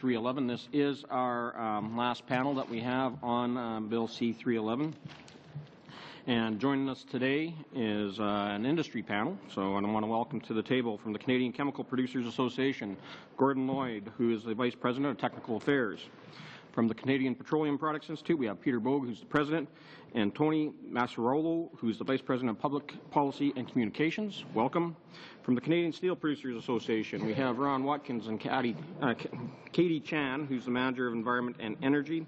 C-311. This is our last panel that we have on Bill C-311. And joining us today is an industry panel. So I want to welcome to the table from the Canadian Chemical Producers Association, Gordon Lloyd, who is the Vice President of Technical Affairs. From the Canadian Petroleum Products Institute, we have Peter Bogue, who's the President, and Tony Massarolo, who's the Vice President of Public Policy and Communications. Welcome. From the Canadian Steel Producers Association, we have Ron Watkins and Katie Chan, who's the Manager of Environment and Energy.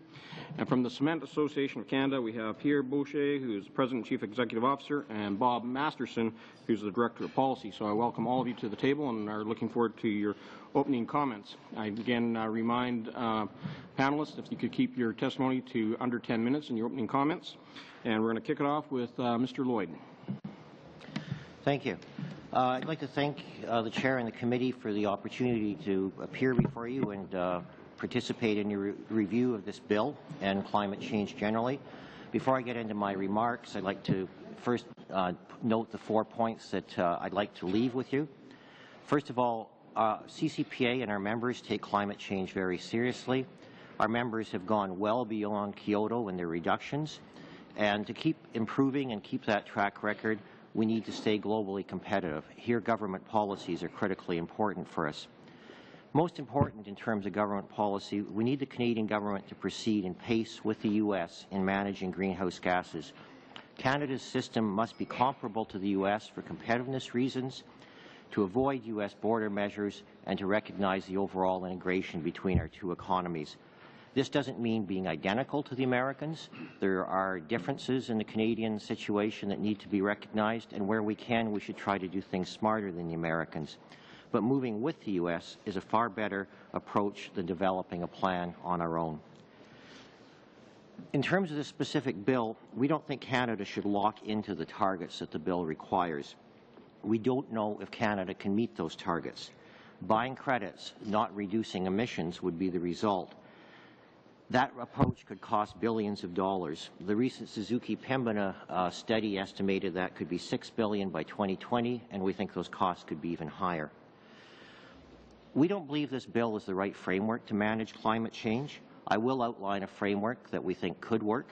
And from the Cement Association of Canada, we have Pierre Boucher, who's the President and Chief Executive Officer, and Bob Masterson, who's the Director of Policy. So I welcome all of you to the table and are looking forward to your opening comments. I again remind panelists if you could keep your testimony to under 10 minutes in your opening comments. And we're going to kick it off with Mr. Lloyd. Thank you. I'd like to thank the Chair and the Committee for the opportunity to appear before you and participate in your review of this bill and climate change generally. Before I get into my remarks, I'd like to first note the 4 points that I'd like to leave with you. First of all, CCPA and our members take climate change very seriously. Our members have gone well beyond Kyoto in their reductions, and to keep improving and keep that track record, we need to stay globally competitive. Here, government policies are critically important for us. Most important in terms of government policy, we need the Canadian government to proceed in pace with the U.S. in managing greenhouse gases. Canada's system must be comparable to the U.S. for competitiveness reasons, to avoid U.S. border measures, and to recognize the overall integration between our two economies. This doesn't mean being identical to the Americans. There are differences in the Canadian situation that need to be recognized, and where we can, we should try to do things smarter than the Americans. But moving with the U.S. is a far better approach than developing a plan on our own. In terms of the specific bill, we don't think Canada should lock into the targets that the bill requires. We don't know if Canada can meet those targets. Buying credits, not reducing emissions, would be the result. That approach could cost billions of dollars. The recent Suzuki-Pembina study estimated that could be $6 billion by 2020, and we think those costs could be even higher. We don't believe this bill is the right framework to manage climate change. I will outline a framework that we think could work,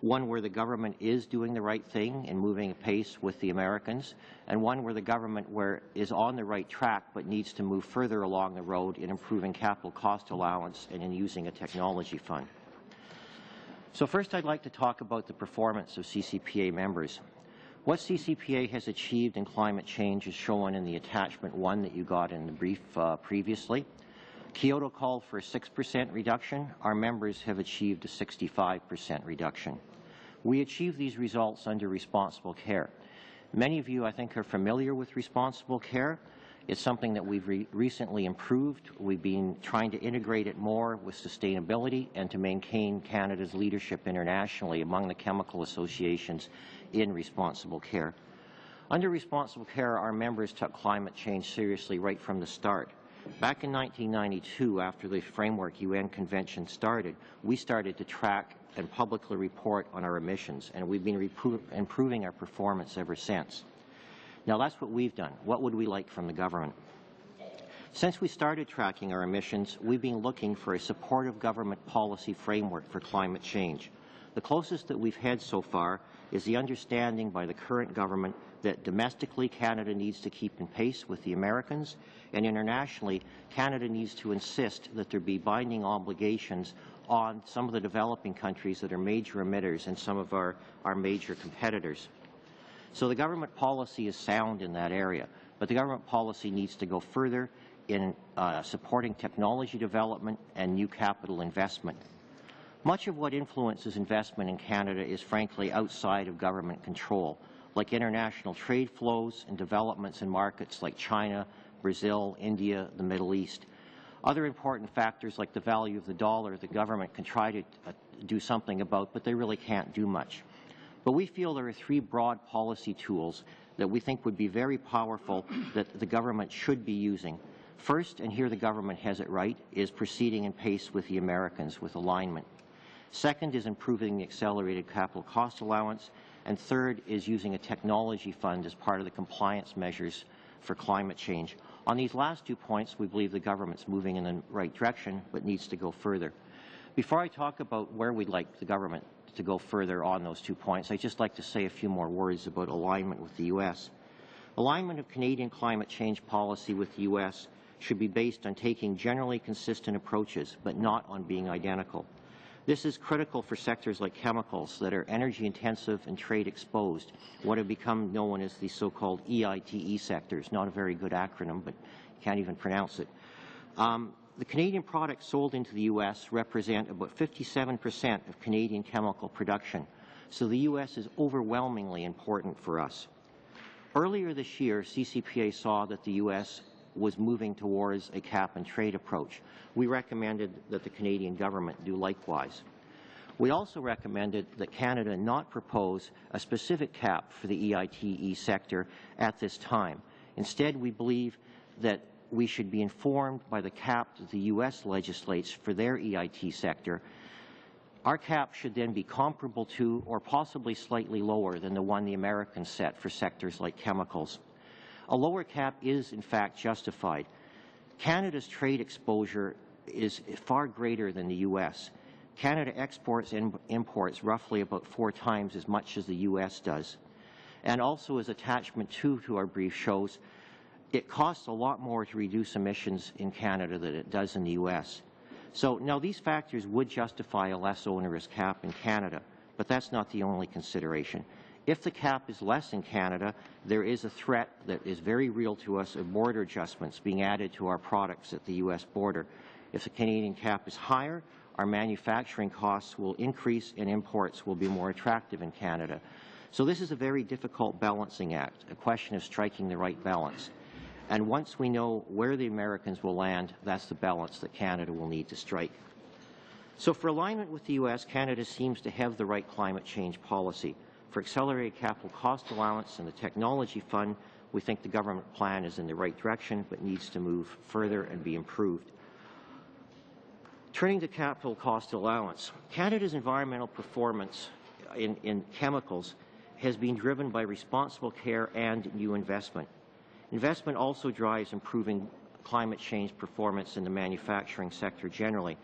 one where the government is doing the right thing and moving apace with the Americans, and one where the government is on the right track but needs to move further along the road in improving capital cost allowance and in using a technology fund. So first I'd like to talk about the performance of CCPA members. What CCPA has achieved in climate change is shown in the attachment 1 that you got in the brief previously. Kyoto called for a 6% reduction. Our members have achieved a 65% reduction. We achieved these results under responsible care. Many of you, I think, are familiar with responsible care. It's something that we've recently improved. We've been trying to integrate it more with sustainability and to maintain Canada's leadership internationally among the chemical associations in responsible care. Under responsible care, our members took climate change seriously right from the start. Back in 1992, after the Framework UN Convention started, we started to track and publicly report on our emissions, and we've been improving our performance ever since. Now, that's what we've done. What would we like from the government? Since we started tracking our emissions, we've been looking for a supportive government policy framework for climate change. The closest that we've had so far is the understanding by the current government that domestically Canada needs to keep in pace with the Americans, and internationally Canada needs to insist that there be binding obligations on some of the developing countries that are major emitters and some of our major competitors. So the government policy is sound in that area, but the government policy needs to go further in supporting technology development and new capital investment. Much of what influences investment in Canada is frankly outside of government control, like international trade flows and developments in markets like China, Brazil, India, the Middle East. Other important factors like the value of the dollar, the government can try to do something about, but they really can't do much. But we feel there are 3 broad policy tools that we think would be very powerful that the government should be using. First, and here the government has it right, is proceeding in pace with the Americans with alignment. Second is improving the accelerated capital cost allowance. And third is using a technology fund as part of the compliance measures for climate change. On these last 2 points, we believe the government's moving in the right direction, but needs to go further. Before I talk about where we'd like the government to go further on those 2 points, I'd just like to say a few more words about alignment with the U.S. Alignment of Canadian climate change policy with the U.S. should be based on taking generally consistent approaches, but not on being identical. This is critical for sectors like chemicals that are energy intensive and trade exposed, what have become known as the so-called EITE sectors. Not a very good acronym, but you can't even pronounce it. The Canadian products sold into the U.S. represent about 57% of Canadian chemical production, so the U.S. is overwhelmingly important for us. Earlier this year, CCPA saw that the U.S. was moving towards a cap-and-trade approach. We recommended that the Canadian government do likewise. We also recommended that Canada not propose a specific cap for the EITE sector at this time. Instead, we believe that we should be informed by the cap that the U.S. legislates for their EIT sector. Our cap should then be comparable to or possibly slightly lower than the one the Americans set for sectors like chemicals. A lower cap is, in fact, justified. Canada's trade exposure is far greater than the U.S. Canada exports and imports roughly about 4 times as much as the U.S. does. And also, as attachment 2 to our brief shows, it costs a lot more to reduce emissions in Canada than it does in the U.S. So now these factors would justify a less onerous cap in Canada, but that's not the only consideration. If the cap is less in Canada, there is a threat that is very real to us of border adjustments being added to our products at the U.S. border. If the Canadian cap is higher, our manufacturing costs will increase and imports will be more attractive in Canada. So this is a very difficult balancing act, a question of striking the right balance. And once we know where the Americans will land, that's the balance that Canada will need to strike. So for alignment with the U.S., Canada seems to have the right climate change policy. For accelerated capital cost allowance and the technology fund, we think the government plan is in the right direction but needs to move further and be improved. Turning to capital cost allowance, Canada's environmental performance in chemicals has been driven by responsible care and new investment. Investment also drives improving climate change performance in the manufacturing sector generally.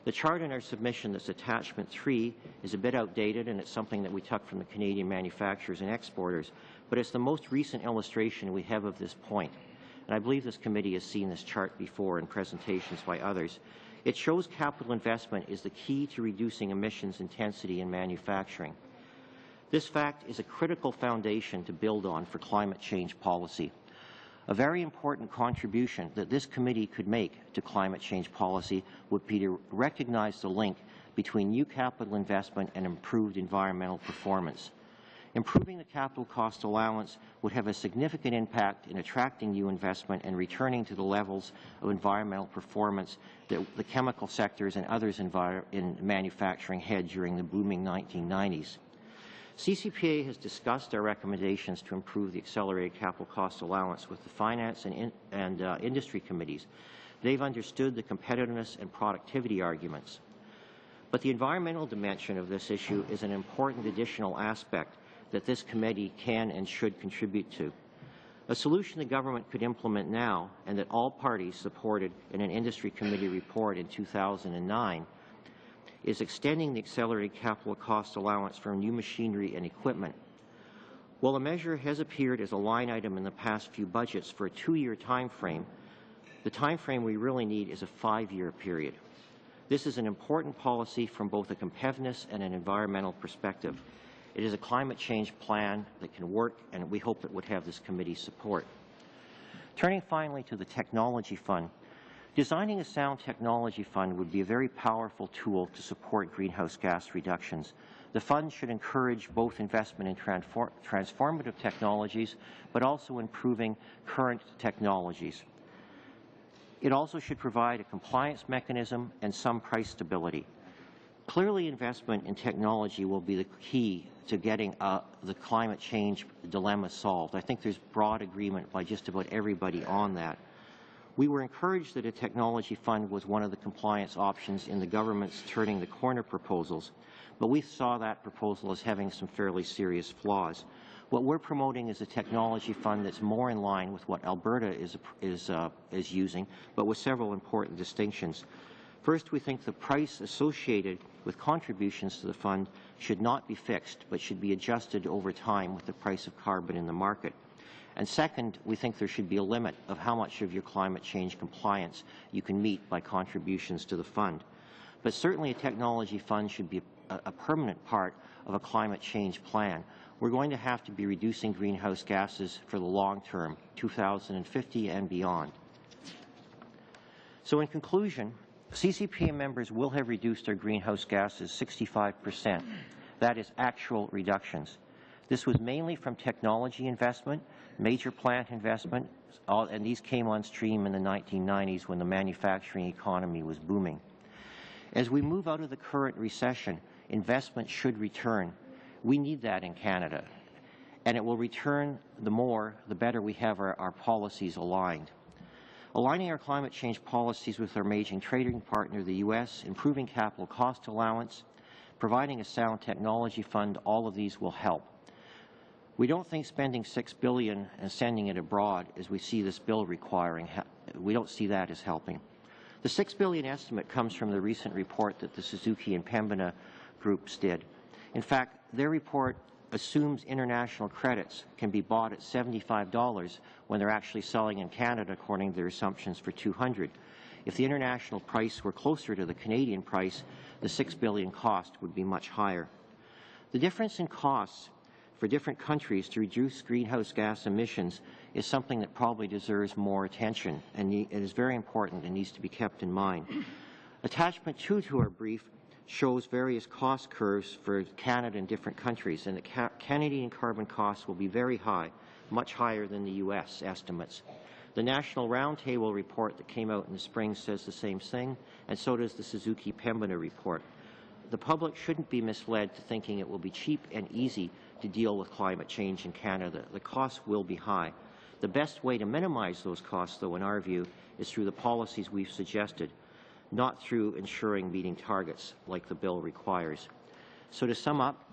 The chart in our submission that's attachment 3 is a bit outdated, and it's something that we took from the Canadian manufacturers and exporters, but it's the most recent illustration we have of this point. And I believe this committee has seen this chart before in presentations by others. It shows capital investment is the key to reducing emissions intensity in manufacturing. This fact is a critical foundation to build on for climate change policy. A very important contribution that this committee could make to climate change policy would be to recognize the link between new capital investment and improved environmental performance. Improving the capital cost allowance would have a significant impact in attracting new investment and returning to the levels of environmental performance that the chemical sectors and others in manufacturing had during the booming 1990s. CCPA has discussed our recommendations to improve the accelerated capital cost allowance with the Finance and Industry Committees. They've understood the competitiveness and productivity arguments. But the environmental dimension of this issue is an important additional aspect that this committee can and should contribute to. A solution the government could implement now, and that all parties supported in an industry committee report in 2009, is extending the accelerated capital cost allowance for new machinery and equipment. While the measure has appeared as a line item in the past few budgets for a 2-year time frame, the time frame we really need is a 5-year period. This is an important policy from both a competitiveness and an environmental perspective. It is a climate change plan that can work, and we hope it would have this committee's support. Turning finally to the technology fund, designing a sound technology fund would be a very powerful tool to support greenhouse gas reductions. The fund should encourage both investment in transformative technologies, but also improving current technologies. It also should provide a compliance mechanism and some price stability. Clearly, investment in technology will be the key to getting the climate change dilemma solved. I think there's broad agreement by just about everybody on that. We were encouraged that a technology fund was one of the compliance options in the government's Turning the Corner proposals, but we saw that proposal as having some fairly serious flaws. What we're promoting is a technology fund that's more in line with what Alberta is using, but with several important distinctions. First, we think the price associated with contributions to the fund should not be fixed, but should be adjusted over time with the price of carbon in the market. And second, we think there should be a limit of how much of your climate change compliance you can meet by contributions to the fund. But certainly a technology fund should be a permanent part of a climate change plan. We're going to have to be reducing greenhouse gases for the long term, 2050 and beyond. So in conclusion, CCPA members will have reduced their greenhouse gases 65%. That is actual reductions. This was mainly from technology investment, major plant investment, and these came on stream in the 1990s when the manufacturing economy was booming. As we move out of the current recession, investment should return. We need that in Canada, and it will return the more, the better we have our policies aligned. Aligning our climate change policies with our major trading partner, the U.S., improving capital cost allowance, providing a sound technology fund, all of these will help. We don't think spending $6 billion and sending it abroad, as we see this bill requiring, we don't see that as helping. The $6 billion estimate comes from the recent report that the Suzuki and Pembina groups did. In fact, their report assumes international credits can be bought at $75 when they're actually selling in Canada, according to their assumptions, for $200. If the international price were closer to the Canadian price, the $6 billion cost would be much higher. The difference in costs for different countries to reduce greenhouse gas emissions is something that probably deserves more attention, and it is very important and needs to be kept in mind. Attachment 2 to our brief shows various cost curves for Canada and different countries, and the Canadian carbon costs will be very high, much higher than the U.S. estimates. The National Roundtable report that came out in the spring says the same thing, and so does the Suzuki-Pembina report. The public shouldn't be misled to thinking it will be cheap and easy to deal with climate change in Canada. The costs will be high. The best way to minimize those costs, though, in our view, is through the policies we've suggested, not through ensuring meeting targets like the bill requires. So to sum up,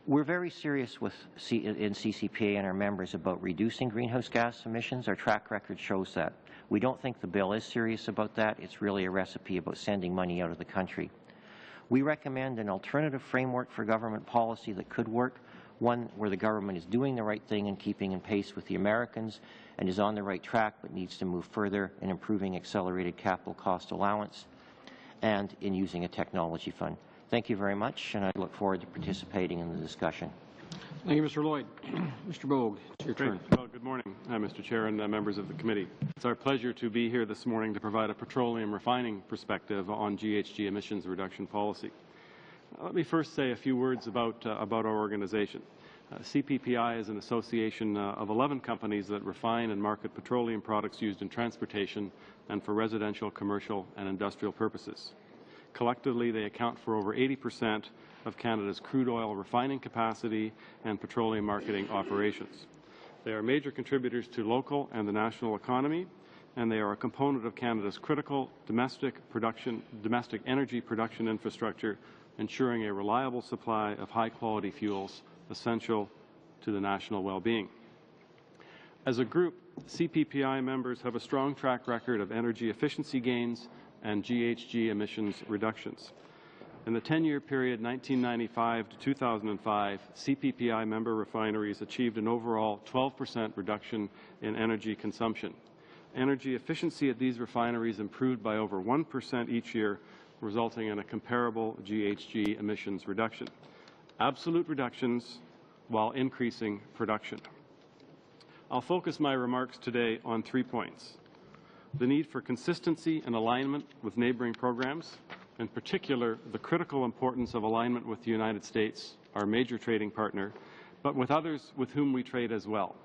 we're very serious in CCPA and our members about reducing greenhouse gas emissions. Our track record shows that. We don't think the bill is serious about that. It's really a recipe about sending money out of the country. We recommend an alternative framework for government policy that could work, one where the government is doing the right thing and keeping in pace with the Americans and is on the right track but needs to move further in improving accelerated capital cost allowance and in using a technology fund. Thank you very much, and I look forward to participating in the discussion. Thank you, Mr. Lloyd. Mr. Bogue, it's your turn. Well, good morning, Mr. Chair and members of the committee. It's our pleasure to be here this morning to provide a petroleum refining perspective on GHG emissions reduction policy. Let me first say a few words about our organization. CPPI is an association of 11 companies that refine and market petroleum products used in transportation and for residential, commercial, and industrial purposes. Collectively, they account for over 80% of Canada's crude oil refining capacity and petroleum marketing operations. They are major contributors to local and the national economy, and they are a component of Canada's critical domestic energy production infrastructure, ensuring a reliable supply of high-quality fuels essential to the national well-being. As a group, CPPI members have a strong track record of energy efficiency gains and GHG emissions reductions. In the 10-year period 1995 to 2005, CPPI member refineries achieved an overall 12% reduction in energy consumption. Energy efficiency at these refineries improved by over 1% each year, resulting in a comparable GHG emissions reduction. Absolute reductions while increasing production. I'll focus my remarks today on 3 points: the need for consistency and alignment with neighboring programs, in particular the critical importance of alignment with the United States, our major trading partner, but with others with whom we trade as well.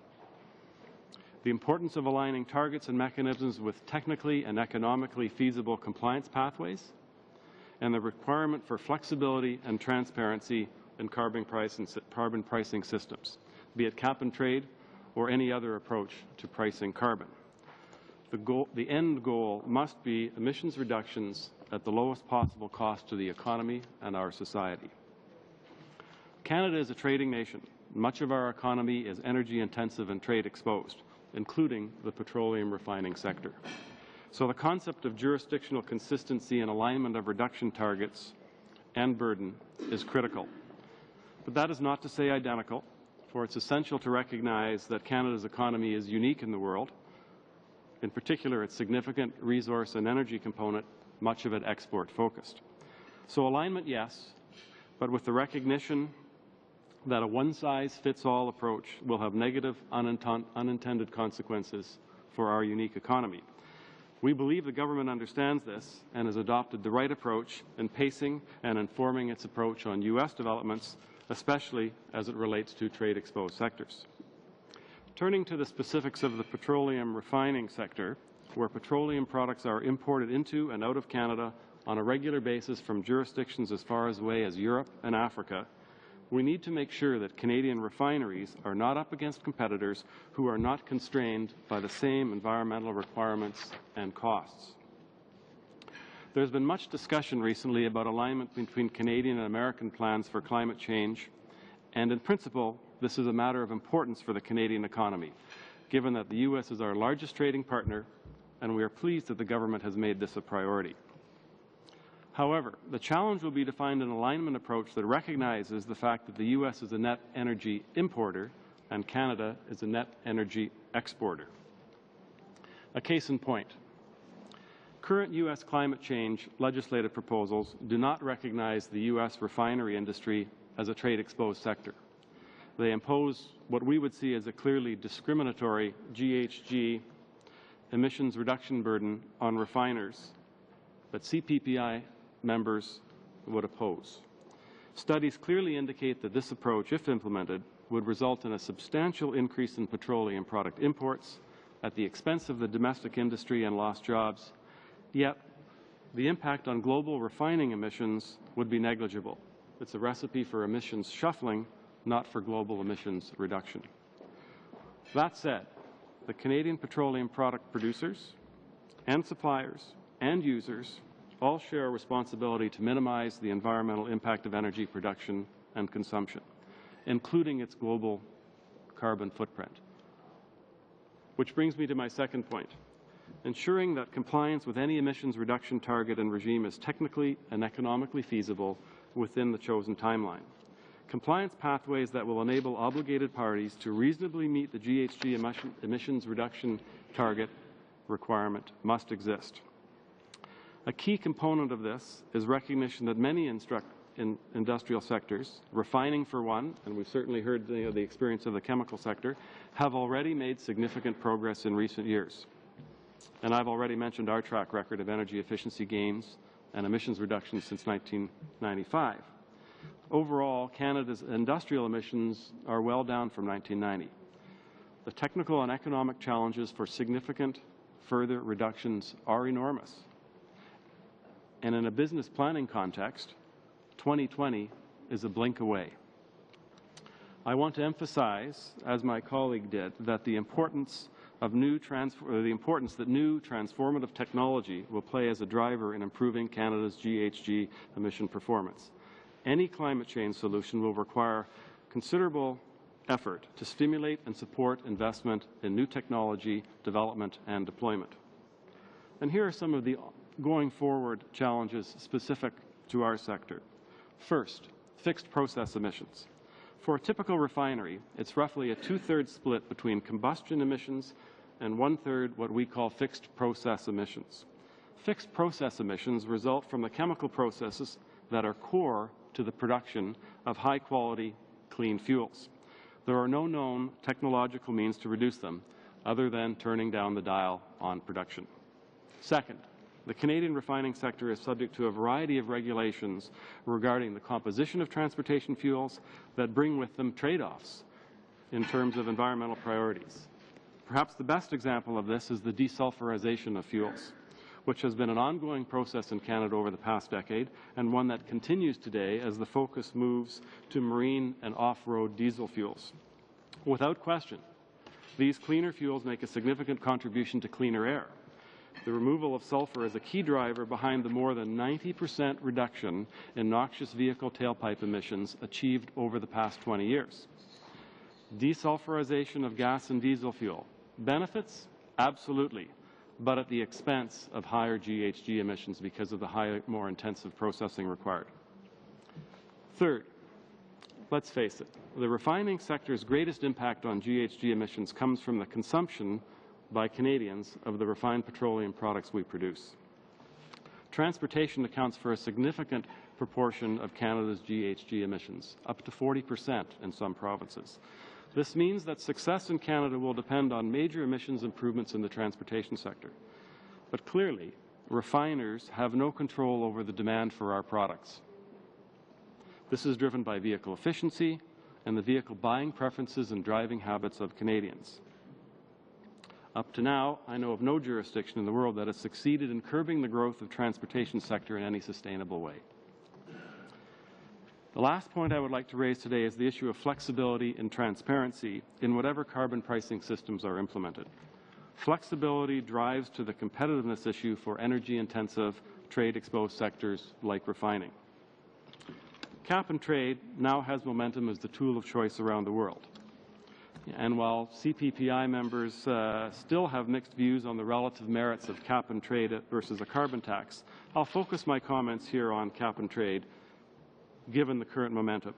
The importance of aligning targets and mechanisms with technically and economically feasible compliance pathways, and the requirement for flexibility and transparency in carbon pricing systems, be it cap and trade or any other approach to pricing carbon. The end goal must be emissions reductions at the lowest possible cost to the economy and our society. Canada is a trading nation Much of our economy is energy intensive and trade exposed, including the petroleum refining sector. So the concept of jurisdictional consistency and alignment of reduction targets and burden is critical. But that is not to say identical, for it's essential to recognize that Canada's economy is unique in the world, in particular its significant resource and energy component, much of it export-focused. So alignment, yes, but with the recognition that a one-size-fits-all approach will have negative unintended consequences for our unique economy. We believe the government understands this and has adopted the right approach in pacing and informing its approach on U.S. developments, especially as it relates to trade-exposed sectors. Turning to the specifics of the petroleum refining sector, where petroleum products are imported into and out of Canada on a regular basis from jurisdictions as far away as Europe and Africa, we need to make sure that Canadian refineries are not up against competitors who are not constrained by the same environmental requirements and costs. There's been much discussion recently about alignment between Canadian and American plans for climate change, and in principle, this is a matter of importance for the Canadian economy, given that the U.S. is our largest trading partner, and we are pleased that the government has made this a priority. However, the challenge will be to find an alignment approach that recognizes the fact that the U.S. is a net energy importer and Canada is a net energy exporter. A case in point. Current U.S. climate change legislative proposals do not recognize the U.S. refinery industry as a trade-exposed sector. They impose what we would see as a clearly discriminatory GHG emissions reduction burden on refiners that CPPI members would oppose. Studies clearly indicate that this approach, if implemented, would result in a substantial increase in petroleum product imports at the expense of the domestic industry and lost jobs, yet the impact on global refining emissions would be negligible. It's a recipe for emissions shuffling, not for global emissions reduction. That said, the Canadian petroleum product producers and suppliers and users all share a responsibility to minimize the environmental impact of energy production and consumption, including its global carbon footprint. Which brings me to my second point. Ensuring that compliance with any emissions reduction target and regime is technically and economically feasible within the chosen timeline. Compliance pathways that will enable obligated parties to reasonably meet the GHG emissions reduction target requirement must exist. A key component of this is recognition that many industrial sectors, refining for one, and we've certainly heard the experience of the chemical sector, have already made significant progress in recent years. And I've already mentioned our track record of energy efficiency gains and emissions reductions since 1995. Overall, Canada's industrial emissions are well down from 1990. The technical and economic challenges for significant further reductions are enormous. And in a business planning context, 2020 is a blink away. I want to emphasize, as my colleague did, that the importance that new transformative technology will play as a driver in improving Canada's GHG emission performance. Any climate change solution will require considerable effort to stimulate and support investment in new technology development and deployment. And here are some of the going forward challenges specific to our sector. First, fixed process emissions. For a typical refinery, it's roughly a 2/3 split between combustion emissions and 1/3 what we call fixed process emissions. Fixed process emissions result from the chemical processes that are core to the production of high-quality, clean fuels. There are no known technological means to reduce them other than turning down the dial on production. Second, the Canadian refining sector is subject to a variety of regulations regarding the composition of transportation fuels that bring with them trade-offs in terms of environmental priorities. Perhaps the best example of this is the desulfurization of fuels, which has been an ongoing process in Canada over the past decade and one that continues today as the focus moves to marine and off-road diesel fuels. Without question, these cleaner fuels make a significant contribution to cleaner air. The removal of sulfur is a key driver behind the more than 90% reduction in noxious vehicle tailpipe emissions achieved over the past 20 years. Desulfurization of gas and diesel fuel. Benefits? Absolutely, but at the expense of higher GHG emissions because of the more intensive processing required. Third, let's face it, the refining sector's greatest impact on GHG emissions comes from the consumption by Canadians of the refined petroleum products we produce. Transportation accounts for a significant proportion of Canada's GHG emissions, up to 40% in some provinces. This means that success in Canada will depend on major emissions improvements in the transportation sector. But clearly, refiners have no control over the demand for our products. This is driven by vehicle efficiency and the vehicle buying preferences and driving habits of Canadians. Up to now, I know of no jurisdiction in the world that has succeeded in curbing the growth of the transportation sector in any sustainable way. The last point I would like to raise today is the issue of flexibility and transparency in whatever carbon pricing systems are implemented. Flexibility drives to the competitiveness issue for energy-intensive, trade-exposed sectors like refining. Cap and trade now has momentum as the tool of choice around the world. And while CPPI members still have mixed views on the relative merits of cap and trade versus a carbon tax, I'll focus my comments here on cap and trade given the current momentum,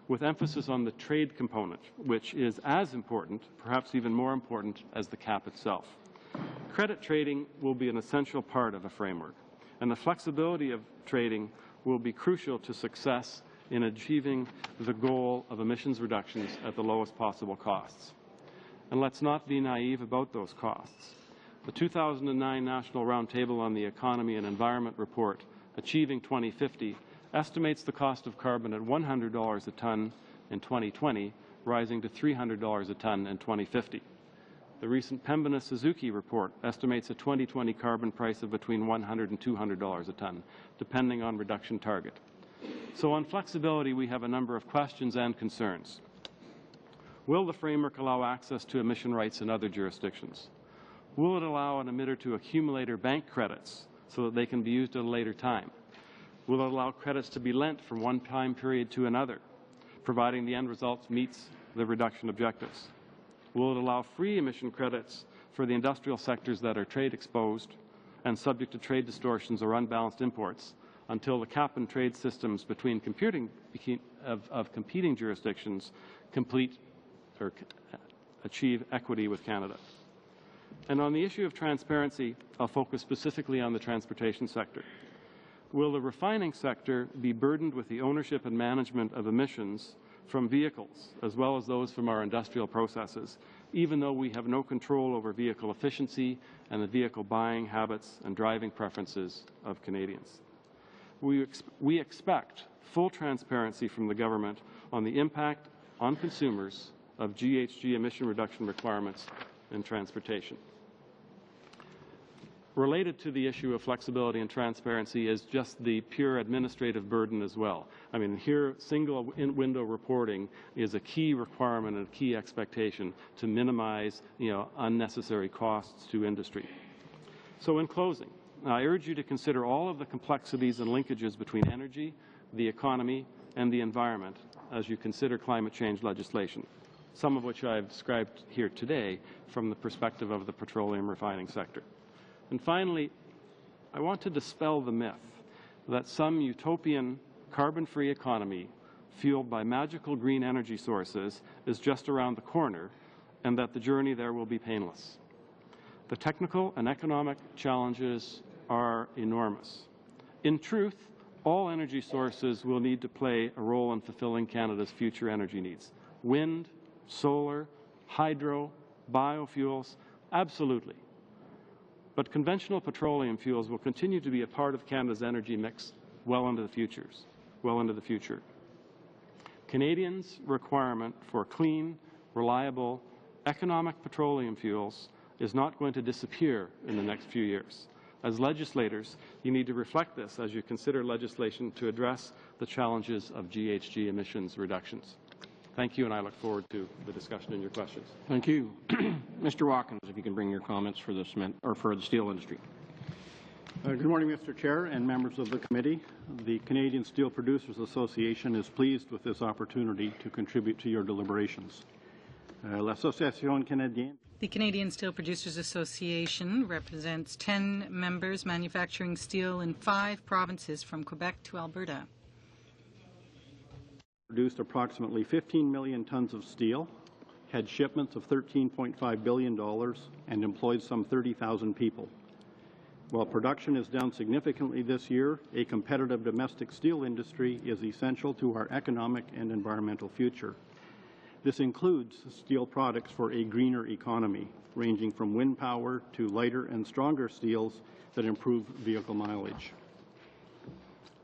with emphasis on the trade component, which is as important, perhaps even more important, as the cap itself. Credit trading will be an essential part of a framework, and the flexibility of trading will be crucial to success in achieving the goal of emissions reductions at the lowest possible costs. And let's not be naive about those costs. The 2009 National Roundtable on the Economy and Environment report, Achieving 2050, estimates the cost of carbon at $100 a ton in 2020, rising to $300 a ton in 2050. The recent Pembina-Suzuki report estimates a 2020 carbon price of between $100 and $200 a ton, depending on reduction target. So on flexibility, we have a number of questions and concerns. Will the framework allow access to emission rights in other jurisdictions? Will it allow an emitter to accumulate or bank credits so that they can be used at a later time? Will it allow credits to be lent from one time period to another, providing the end result meets the reduction objectives? Will it allow free emission credits for the industrial sectors that are trade exposed and subject to trade distortions or unbalanced imports until the cap and trade systems between competing jurisdictions complete or achieve equity with Canada? And on the issue of transparency, I'll focus specifically on the transportation sector. Will the refining sector be burdened with the ownership and management of emissions from vehicles, as well as those from our industrial processes, even though we have no control over vehicle efficiency and the vehicle buying habits and driving preferences of Canadians? We expect full transparency from the government on the impact on consumers of GHG emission reduction requirements in transportation. Related to the issue of flexibility and transparency is just the pure administrative burden as well. I mean, here, single window reporting is a key requirement and a key expectation to minimize, unnecessary costs to industry. So in closing, I urge you to consider all of the complexities and linkages between energy, the economy, and the environment as you consider climate change legislation, some of which I've described here today from the perspective of the petroleum refining sector. And finally, I want to dispel the myth that some utopian carbon-free economy fueled by magical green energy sources is just around the corner and that the journey there will be painless. The technical and economic challenges are enormous. In truth, all energy sources will need to play a role in fulfilling Canada's future energy needs. Wind, solar, hydro, biofuels, absolutely. But conventional petroleum fuels will continue to be a part of Canada's energy mix well into the future. Canadians' requirement for clean, reliable, economic petroleum fuels is not going to disappear in the next few years. As legislators, you need to reflect this as you consider legislation to address the challenges of GHG emissions reductions. Thank you, and I look forward to the discussion and your questions. Thank you. Mr. Watkins, if you can bring your comments for the cement or for the steel industry. Good morning, Mr. Chair and members of the committee. The Canadian Steel Producers Association is pleased with this opportunity to contribute to your deliberations. L'Association canadienne. The Canadian Steel Producers Association represents 10 members manufacturing steel in 5 provinces from Quebec to Alberta. Produced approximately 15 million tons of steel, had shipments of $13.5 billion, and employed some 30,000 people. While production is down significantly this year, a competitive domestic steel industry is essential to our economic and environmental future. This includes steel products for a greener economy, ranging from wind power to lighter and stronger steels that improve vehicle mileage.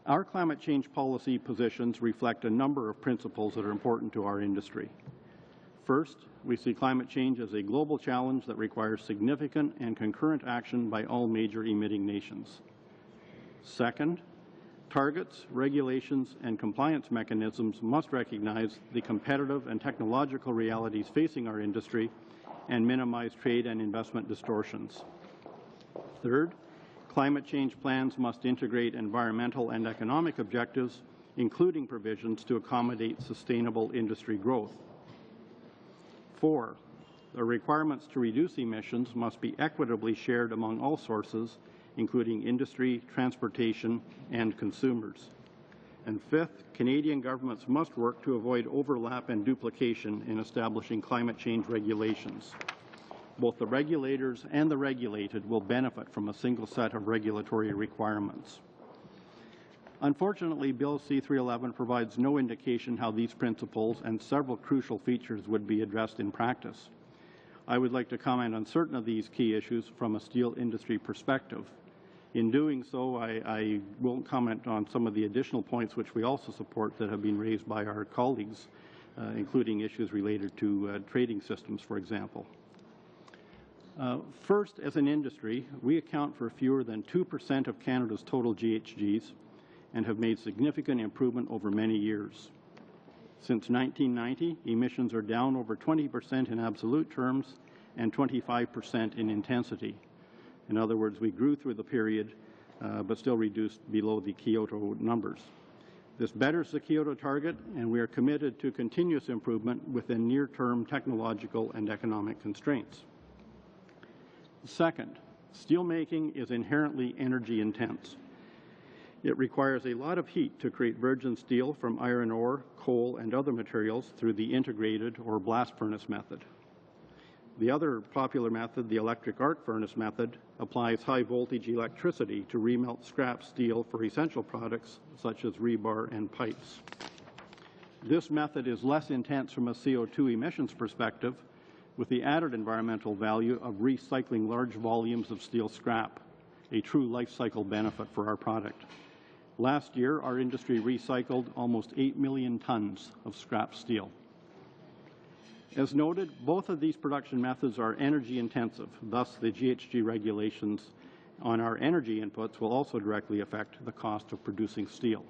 Our climate change policy positions reflect a number of principles that are important to our industry. First, we see climate change as a global challenge that requires significant and concurrent action by all major emitting nations. Second, targets, regulations, and compliance mechanisms must recognize the competitive and technological realities facing our industry and minimize trade and investment distortions. Third, climate change plans must integrate environmental and economic objectives, including provisions to accommodate sustainable industry growth. 4, the requirements to reduce emissions must be equitably shared among all sources, including industry, transportation, and consumers. And 5th, Canadian governments must work to avoid overlap and duplication in establishing climate change regulations. Both the regulators and the regulated will benefit from a single set of regulatory requirements. Unfortunately, Bill C-311 provides no indication how these principles and several crucial features would be addressed in practice. I would like to comment on certain of these key issues from a steel industry perspective. In doing so, I won't comment on some of the additional points which we also support that have been raised by our colleagues, including issues related to trading systems, for example. First, as an industry, we account for fewer than 2% of Canada's total GHGs and have made significant improvement over many years. Since 1990, emissions are down over 20% in absolute terms and 25% in intensity. In other words, we grew through the period, but still reduced below the Kyoto numbers. This betters the Kyoto target, and we are committed to continuous improvement within near-term technological and economic constraints. Second, steelmaking is inherently energy intense. It requires a lot of heat to create virgin steel from iron ore, coal, and other materials through the integrated or blast furnace method. The other popular method, the electric arc furnace method, applies high-voltage electricity to remelt scrap steel for essential products such as rebar and pipes. This method is less intense from a CO2 emissions perspective, with the added environmental value of recycling large volumes of steel scrap, a true life cycle benefit for our product. Last year, our industry recycled almost 8 million tons of scrap steel. As noted, both of these production methods are energy intensive. Thus, the GHG regulations on our energy inputs will also directly affect the cost of producing steel.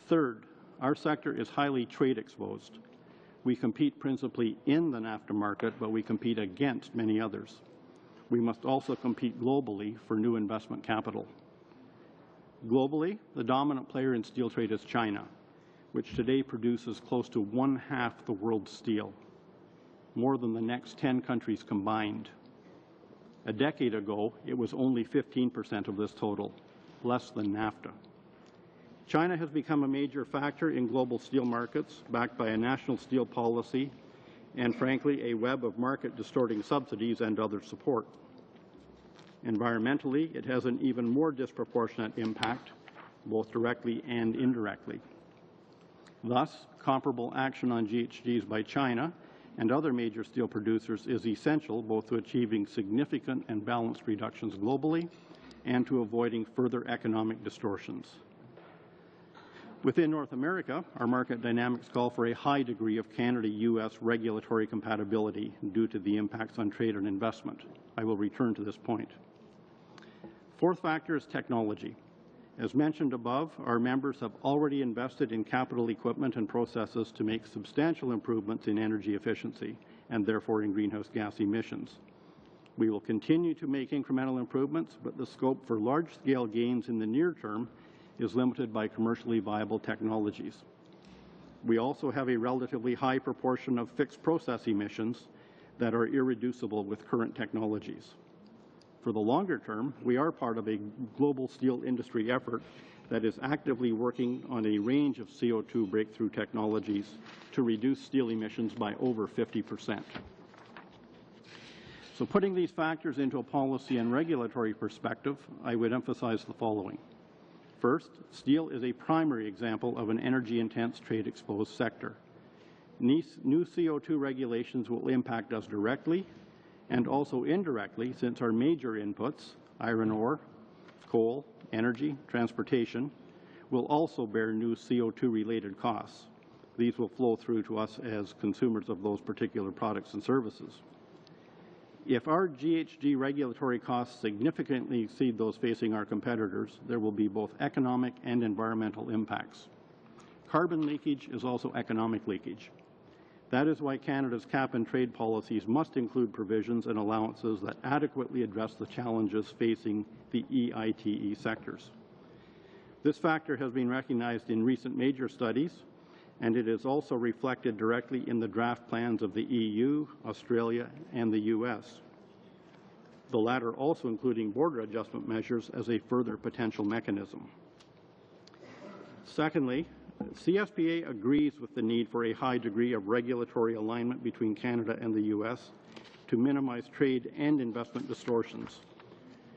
Third, our sector is highly trade exposed. We compete principally in the NAFTA market, but we compete against many others. We must also compete globally for new investment capital. Globally, the dominant player in steel trade is China, which today produces close to 1/2 the world's steel, more than the next 10 countries combined. A decade ago, it was only 15% of this total, less than NAFTA. China has become a major factor in global steel markets, backed by a national steel policy and, frankly, a web of market-distorting subsidies and other support. Environmentally, it has an even more disproportionate impact, both directly and indirectly. Thus, comparable action on GHGs by China and other major steel producers is essential both to achieving significant and balanced reductions globally and to avoiding further economic distortions. Within North America, our market dynamics call for a high degree of Canada-U.S. regulatory compatibility due to the impacts on trade and investment. I will return to this point. Fourth factor is technology. As mentioned above, our members have already invested in capital equipment and processes to make substantial improvements in energy efficiency and therefore in greenhouse gas emissions. We will continue to make incremental improvements, but the scope for large-scale gains in the near term is limited by commercially viable technologies. We also have a relatively high proportion of fixed process emissions that are irreducible with current technologies. For the longer term, we are part of a global steel industry effort that is actively working on a range of CO2 breakthrough technologies to reduce steel emissions by over 50%. So putting these factors into a policy and regulatory perspective, I would emphasize the following. First, steel is a primary example of an energy-intense, trade-exposed sector. New CO2 regulations will impact us directly and also indirectly, since our major inputs, iron ore, coal, energy, transportation, will also bear new CO2-related costs. These will flow through to us as consumers of those particular products and services. If our GHG regulatory costs significantly exceed those facing our competitors, there will be both economic and environmental impacts. Carbon leakage is also economic leakage. That is why Canada's cap-and-trade policies must include provisions and allowances that adequately address the challenges facing the EITE sectors. This factor has been recognized in recent major studies, and it is also reflected directly in the draft plans of the EU, Australia, and the US, the latter also including border adjustment measures as a further potential mechanism. Secondly, CSPA agrees with the need for a high degree of regulatory alignment between Canada and the US to minimize trade and investment distortions.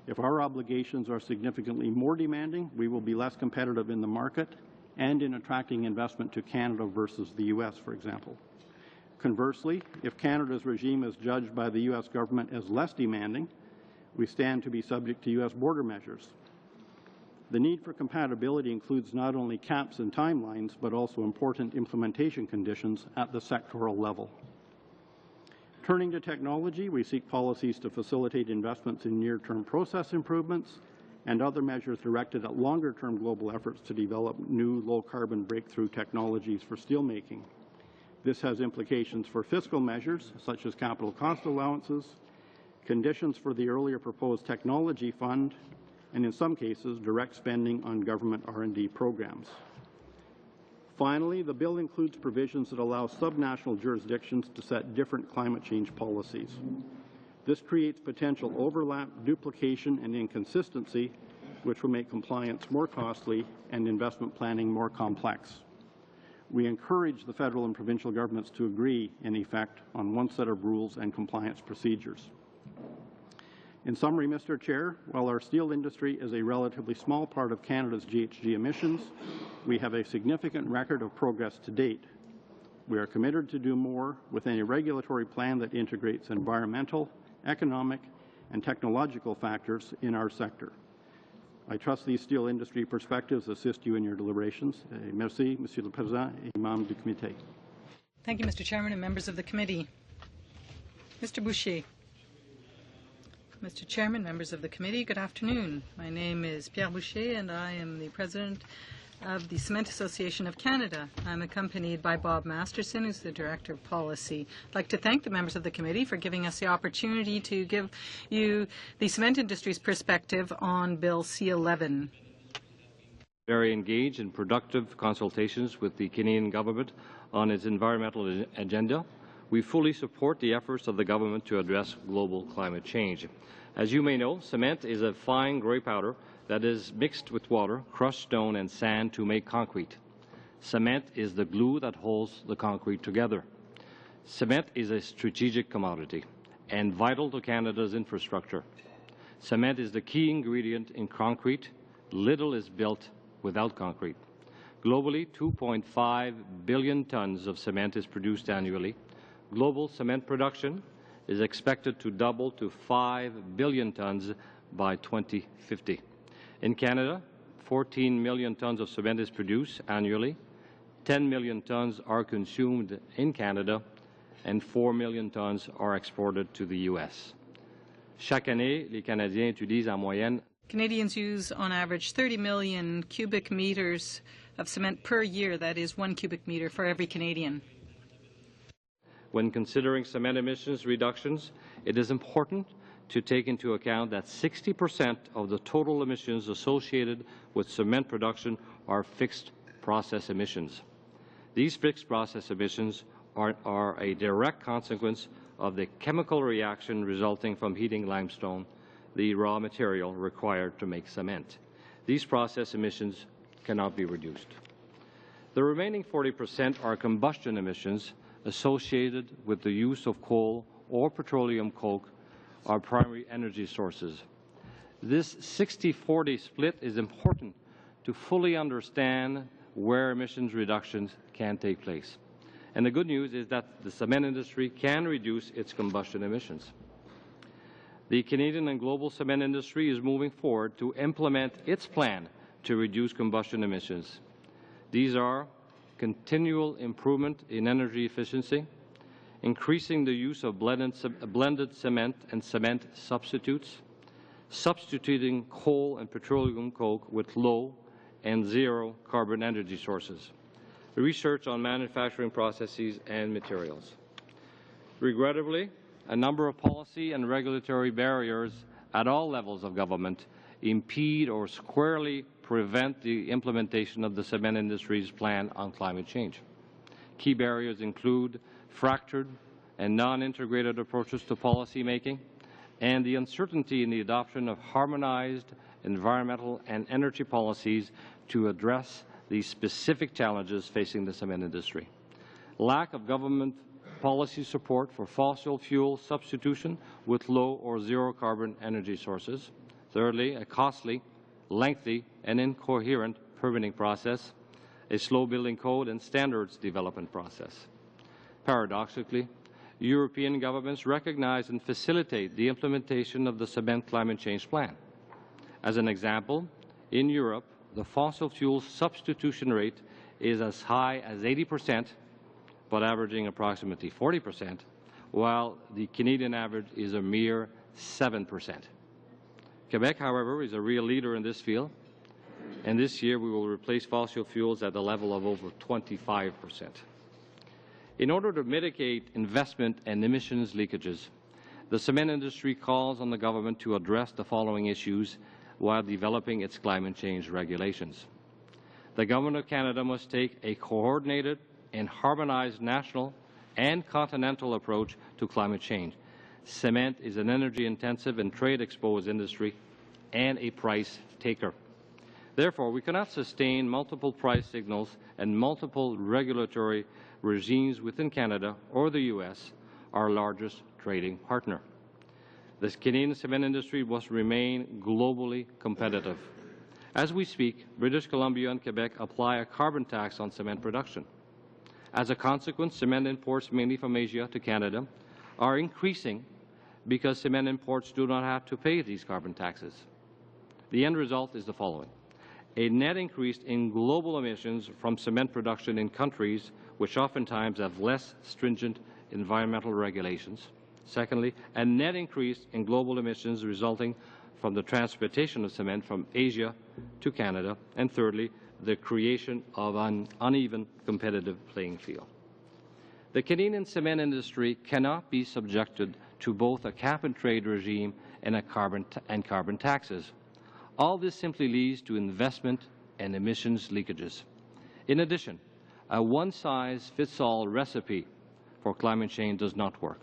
If our obligations are significantly more demanding, we will be less competitive in the market and in attracting investment to Canada versus the US, for example. Conversely, if Canada's regime is judged by the US government as less demanding, we stand to be subject to US border measures. The need for compatibility includes not only caps and timelines, but also important implementation conditions at the sectoral level. Turning to technology, we seek policies to facilitate investments in near-term process improvements and other measures directed at longer-term global efforts to develop new low-carbon breakthrough technologies for steelmaking. This has implications for fiscal measures, such as capital cost allowances, conditions for the earlier proposed technology fund, and in some cases, direct spending on government R&D programs. Finally, the bill includes provisions that allow subnational jurisdictions to set different climate change policies. This creates potential overlap, duplication, and inconsistency, which will make compliance more costly and investment planning more complex. We encourage the federal and provincial governments to agree, in effect, on one set of rules and compliance procedures. In summary, Mr. Chair, while our steel industry is a relatively small part of Canada's GHG emissions, we have a significant record of progress to date. We are committed to do more with any regulatory plan that integrates environmental, economic, and technological factors in our sector. I trust these steel industry perspectives assist you in your deliberations. Merci, Monsieur le Président et membres du Comité. Thank you, Mr. Chairman and members of the committee. Mr. Boucher. Mr. Chairman, members of the committee, good afternoon. My name is Pierre Boucher, and I am the president of the Cement Association of Canada. I'm accompanied by Bob Masterson, who's the Director of Policy. I'd like to thank the members of the committee for giving us the opportunity to give you the cement industry's perspective on Bill C-11. Very engaged and productive consultations with the Canadian government on its environmental agenda. We fully support the efforts of the government to address global climate change. As you may know, cement is a fine grey powder that is mixed with water, crushed stone, and sand to make concrete. Cement is the glue that holds the concrete together. Cement is a strategic commodity and vital to Canada's infrastructure. Cement is the key ingredient in concrete. Little is built without concrete. Globally, 2.5 billion tons of cement is produced annually. Global cement production is expected to double to 5 billion tons by 2050. In Canada, 14 million tons of cement is produced annually, 10 million tons are consumed in Canada, and 4 million tons are exported to the U.S. Chaque année, les Canadiens utilisent en moyenne. Canadians use on average 30 million cubic meters of cement per year. That is 1 cubic meter for every Canadian. When considering cement emissions reductions, it is important to take into account that 60% of the total emissions associated with cement production are fixed process emissions. These fixed process emissions are a direct consequence of the chemical reaction resulting from heating limestone, the raw material required to make cement. These process emissions cannot be reduced. The remaining 40% are combustion emissions associated with the use of coal or petroleum coke, our primary energy sources. This 60-40 split is important to fully understand where emissions reductions can take place. And the good news is that the cement industry can reduce its combustion emissions. The Canadian and global cement industry is moving forward to implement its plan to reduce combustion emissions. These are continual improvement in energy efficiency, increasing the use of blended cement and cement substitutes, substituting coal and petroleum coke with low and zero carbon energy sources, research on manufacturing processes and materials. Regrettably, a number of policy and regulatory barriers at all levels of government impede or squarely prevent the implementation of the cement industry's plan on climate change. Key barriers include fractured and non-integrated approaches to policy making and the uncertainty in the adoption of harmonized environmental and energy policies to address the specific challenges facing the cement industry. Lack of government policy support for fossil fuel substitution with low or zero carbon energy sources. Thirdly, a costly, lengthy, and incoherent permitting process, a slow building code and standards development process. Paradoxically, European governments recognize and facilitate the implementation of the Cement Climate Change Plan. As an example, in Europe, the fossil fuel substitution rate is as high as 80%, but averaging approximately 40%, while the Canadian average is a mere 7%. Quebec, however, is a real leader in this field, and this year we will replace fossil fuels at the level of over 25%. In order to mitigate investment and emissions leakages, the cement industry calls on the government to address the following issues while developing its climate change regulations. The Government of Canada must take a coordinated and harmonized national and continental approach to climate change. Cement is an energy-intensive and trade-exposed industry and a price taker. Therefore, we cannot sustain multiple price signals and multiple regulatory regimes within Canada or the U.S., our largest trading partner. The Canadian cement industry must remain globally competitive. As we speak, British Columbia and Quebec apply a carbon tax on cement production. As a consequence, cement imports, mainly from Asia to Canada, are increasing because cement imports do not have to pay these carbon taxes. The end result is the following: a net increase in global emissions from cement production in countries which oftentimes have less stringent environmental regulations. Secondly, a net increase in global emissions resulting from the transportation of cement from Asia to Canada. And thirdly, the creation of an uneven competitive playing field. The Canadian cement industry cannot be subjected to both a cap-and-trade regime and carbon taxes. All this simply leads to investment and emissions leakages. In addition, a one-size-fits-all recipe for climate change does not work.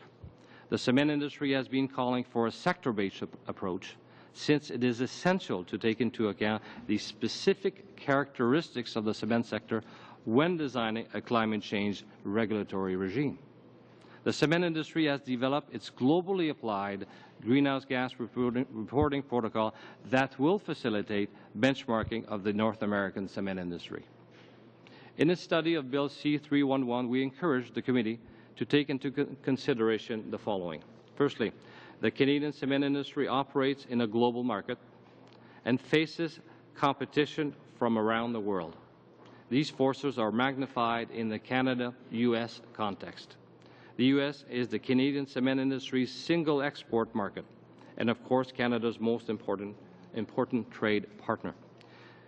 The cement industry has been calling for a sector-based approach, since it is essential to take into account the specific characteristics of the cement sector when designing a climate change regulatory regime. The cement industry has developed its globally applied greenhouse gas reporting protocol that will facilitate benchmarking of the North American cement industry. In a study of Bill C-311, we encourage the committee to take into consideration the following. Firstly, the Canadian cement industry operates in a global market and faces competition from around the world. These forces are magnified in the Canada-U.S. context. The U.S. is the Canadian cement industry's single export market and, of course, Canada's most important trade partner.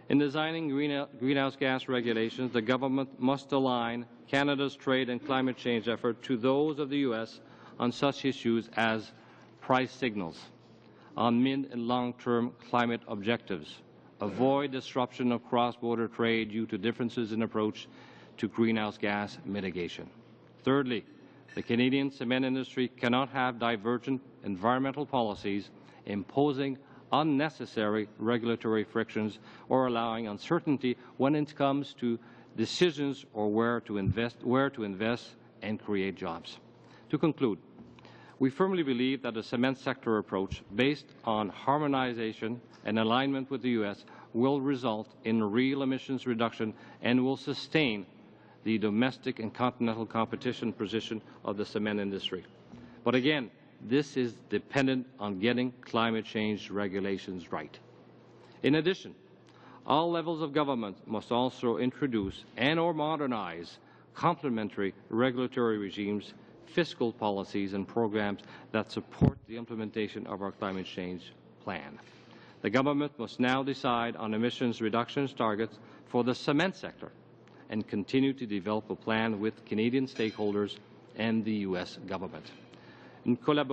In designing greenhouse gas regulations, the government must align Canada's trade and climate change effort to those of the U.S. on such issues as price signals, on mid- and long-term climate objectives, avoid disruption of cross-border trade due to differences in approach to greenhouse gas mitigation. Thirdly, the Canadian cement industry cannot have divergent environmental policies imposing unnecessary regulatory frictions or allowing uncertainty when it comes to decisions or where to invest and create jobs. To conclude, we firmly believe that a cement sector approach based on harmonization and alignment with the U.S. will result in real emissions reduction and will sustain the domestic and continental competition position of the cement industry. But again, this is dependent on getting climate change regulations right. In addition, all levels of government must also introduce and or modernize complementary regulatory regimes, fiscal policies and programs that support the implementation of our climate change plan. The government must now decide on emissions reductions targets for the cement sector and continue to develop a plan with Canadian stakeholders and the U.S. government. Close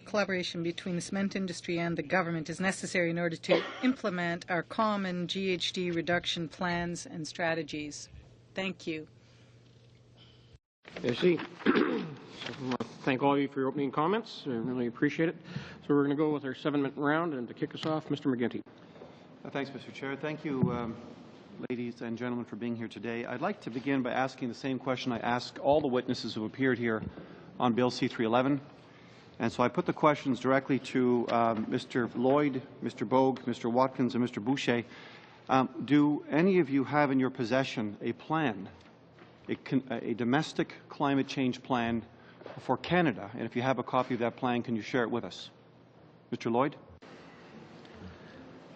collaboration between the cement industry and the government is necessary in order to implement our common GHG reduction plans and strategies. Thank you. Merci. Thank all of you for your opening comments. I really appreciate it. So we're going to go with our 7-minute round, and to kick us off, Mr. McGinty. Thanks, Mr. Chair. Thank you, ladies and gentlemen, for being here today. I'd like to begin by asking the same question I asked all the witnesses who appeared here on Bill C-311. And so I put the questions directly to Mr. Lloyd, Mr. Bogue, Mr. Watkins, and Mr. Boucher. Do any of you have in your possession a plan, a domestic climate change plan for Canada? And if you have a copy of that plan, can you share it with us? Mr. Lloyd?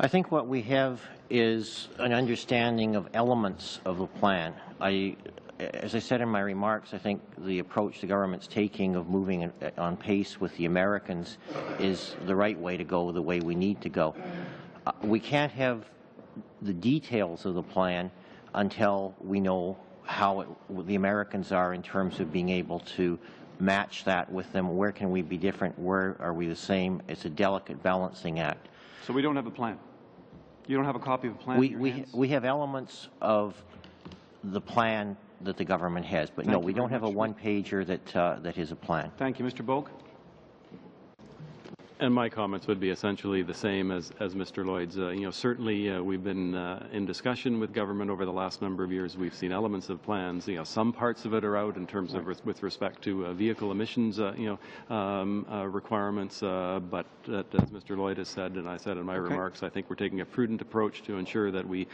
I think what we have is an understanding of elements of the plan. As I said in my remarks, I think the approach the government's taking of moving on pace with the Americans is the right way to go, the way we need to go. We can't have the details of the plan until we know how the Americans are in terms of being able to match that with them. Where can we be different? Where are we the same? It's a delicate balancing act. So we don't have a plan? You don't have a copy of a plan? We have elements of the plan that the government has, but no, we don't have a one-pager that is a plan. Thank you. Mr. Bogue? And my comments would be essentially the same as Mr. Lloyd's. Certainly we've been in discussion with government over the last number of years. We've seen elements of plans. Some parts of it are out in terms of with respect to vehicle emissions, requirements. But as Mr. Lloyd has said, and I said in my remarks, I think we're taking a prudent approach to ensure that we,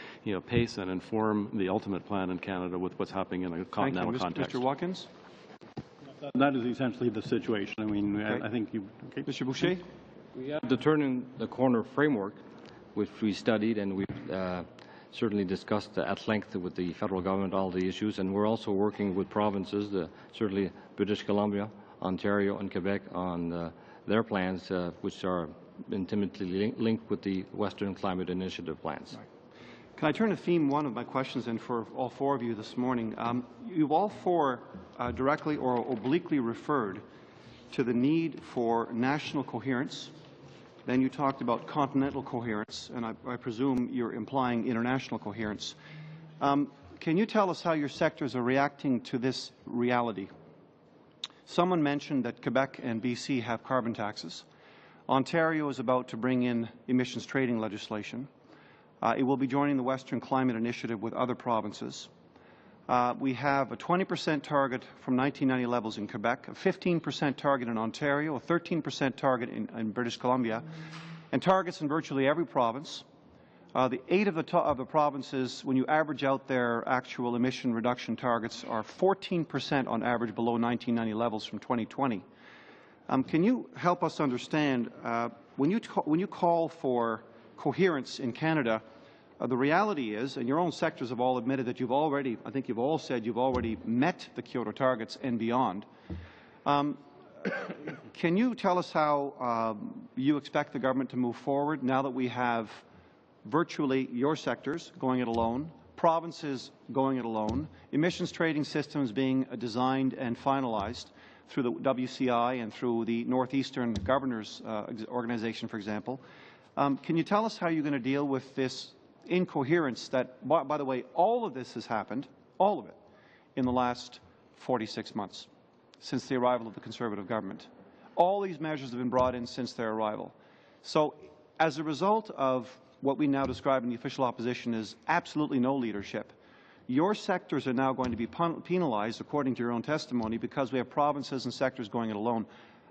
pace and inform the ultimate plan in Canada with what's happening in a continental context. Mr. Watkins? That is essentially the situation. I mean, I think you... Okay. Mr. Boucher? We have the Turning the Corner framework, which we studied and we've certainly discussed at length with the federal government all the issues, and we're also working with provinces, certainly British Columbia, Ontario and Quebec on their plans, which are intimately linked with the Western Climate Initiative plans. Right. Can I turn to theme one of my questions then for all four of you this morning? You've all four directly or obliquely referred to the need for national coherence. Then you talked about continental coherence, and I presume you're implying international coherence. Can you tell us how your sectors are reacting to this reality? Someone mentioned that Quebec and BC have carbon taxes. Ontario is about to bring in emissions trading legislation. It will be joining the Western Climate Initiative with other provinces. We have a 20% target from 1990 levels in Quebec, a 15% target in Ontario, a 13% target in British Columbia, and targets in virtually every province. The 8 of the provinces, when you average out their actual emission reduction targets, are 14% on average below 1990 levels from 2020. Can you help us understand, when you call for coherence in Canada, the reality is, and your own sectors have all admitted that you've already, I think you've all said you've already met the Kyoto targets and beyond. Can you tell us how you expect the government to move forward now that we have virtually your sectors going it alone, provinces going it alone, emissions trading systems being designed and finalized through the WCI and through the Northeastern Governors Organization, for example? Can you tell us how you're going to deal with this incoherence that, by the way, all of this has happened, all of it, in the last 46 months since the arrival of the Conservative government. All these measures have been brought in since their arrival. So as a result of what we now describe in the official opposition as absolutely no leadership, your sectors are now going to be penalized, according to your own testimony, because we have provinces and sectors going it alone.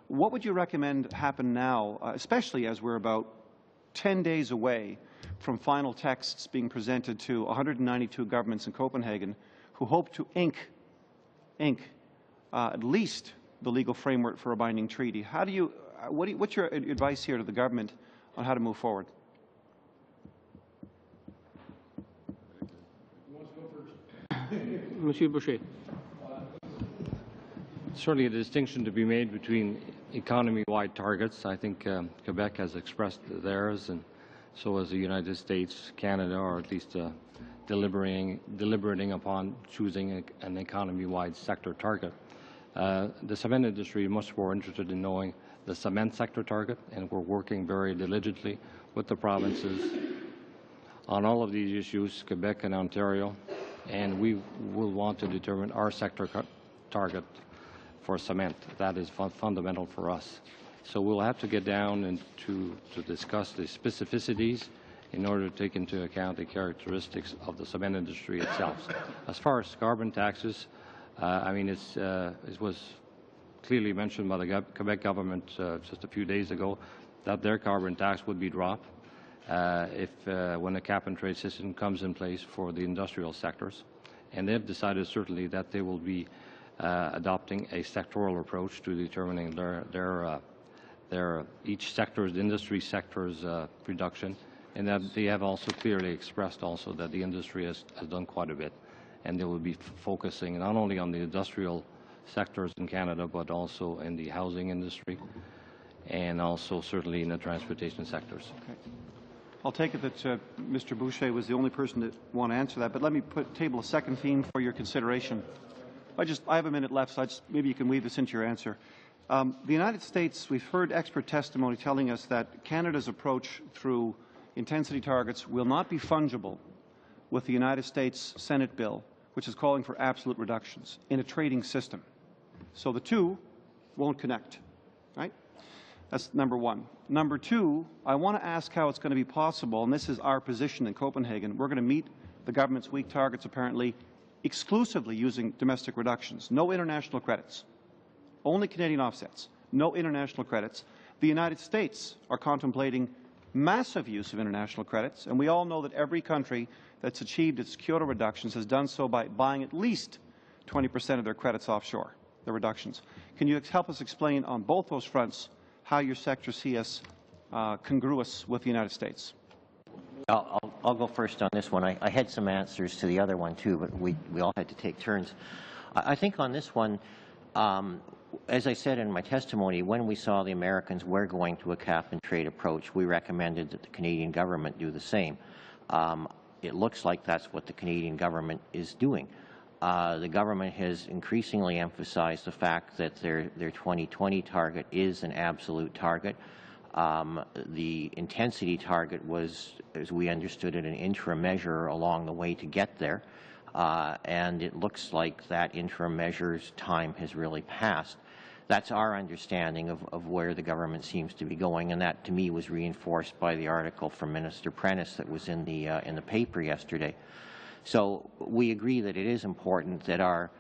What would you recommend happen now, especially as we're about 10 days away from final texts being presented to 192 governments in Copenhagen who hope to ink at least the legal framework for a binding treaty? How do you, what's your advice here to the government on how to move forward? Monsieur Boucher. Certainly a distinction to be made between economy-wide targets. I think Quebec has expressed theirs, and so has the United States, Canada, or at least deliberating upon choosing an economy-wide sector target. The cement industry is much more interested in knowing the cement sector target, and we're working very diligently with the provinces on all of these issues, Quebec and Ontario, and we will want to determine our sector target for cement. That is fundamental for us. So we'll have to get down and to discuss the specificities in order to take into account the characteristics of the cement industry itself. As far as carbon taxes, I mean, it was clearly mentioned by the Quebec government just a few days ago that their carbon tax would be dropped when the cap-and-trade system comes in place for the industrial sectors. And they've decided certainly that they will be adopting a sectoral approach to determining each sector's, industry sector's reduction, and that they have also clearly expressed also that the industry has done quite a bit, and they will be focusing not only on the industrial sectors in Canada, but also in the housing industry, and also certainly in the transportation sectors. Okay. I'll take it that Mr. Boucher was the only person that want to answer that, but let me table a second theme for your consideration. I have a minute left, so maybe you can weave this into your answer. The United States, we've heard expert testimony telling us that Canada's approach through intensity targets will not be fungible with the United States Senate bill, which is calling for absolute reductions in a trading system. So the two won't connect, right? That's number one. Number two, I want to ask how it's going to be possible, and this is our position in Copenhagen. We're going to meet the government's weak targets apparently exclusively using domestic reductions, no international credits, only Canadian offsets, no international credits. The United States are contemplating massive use of international credits, and we all know that every country that's achieved its Kyoto reductions has done so by buying at least 20% of their credits offshore, the reductions. Can you help us explain on both those fronts how your sector sees us congruous with the United States? I'll go first on this one. I had some answers to the other one too, but we all had to take turns. I think on this one, as I said in my testimony, when we saw the Americans were going to a cap-and-trade approach, we recommended that the Canadian government do the same. It looks like that's what the Canadian government is doing. The government has increasingly emphasized the fact that their 2020 target is an absolute target. The intensity target was, as we understood it, an interim measure along the way to get there. And it looks like that interim measure's time has really passed. That's our understanding of where the government seems to be going, and that to me was reinforced by the article from Minister Prentice that was in the paper yesterday. So we agree that it is important that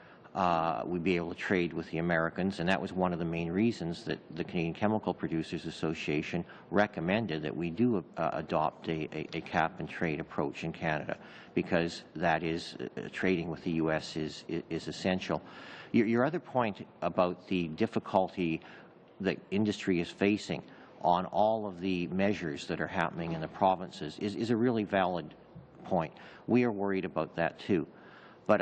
we be able to trade with the Americans, and that was one of the main reasons that the Canadian Chemical Producers Association recommended that we do adopt a cap-and-trade approach in Canada, because that is trading with the U.S. is essential. Your other point about the difficulty that industry is facing on all of the measures that are happening in the provinces is a really valid point. We are worried about that too. But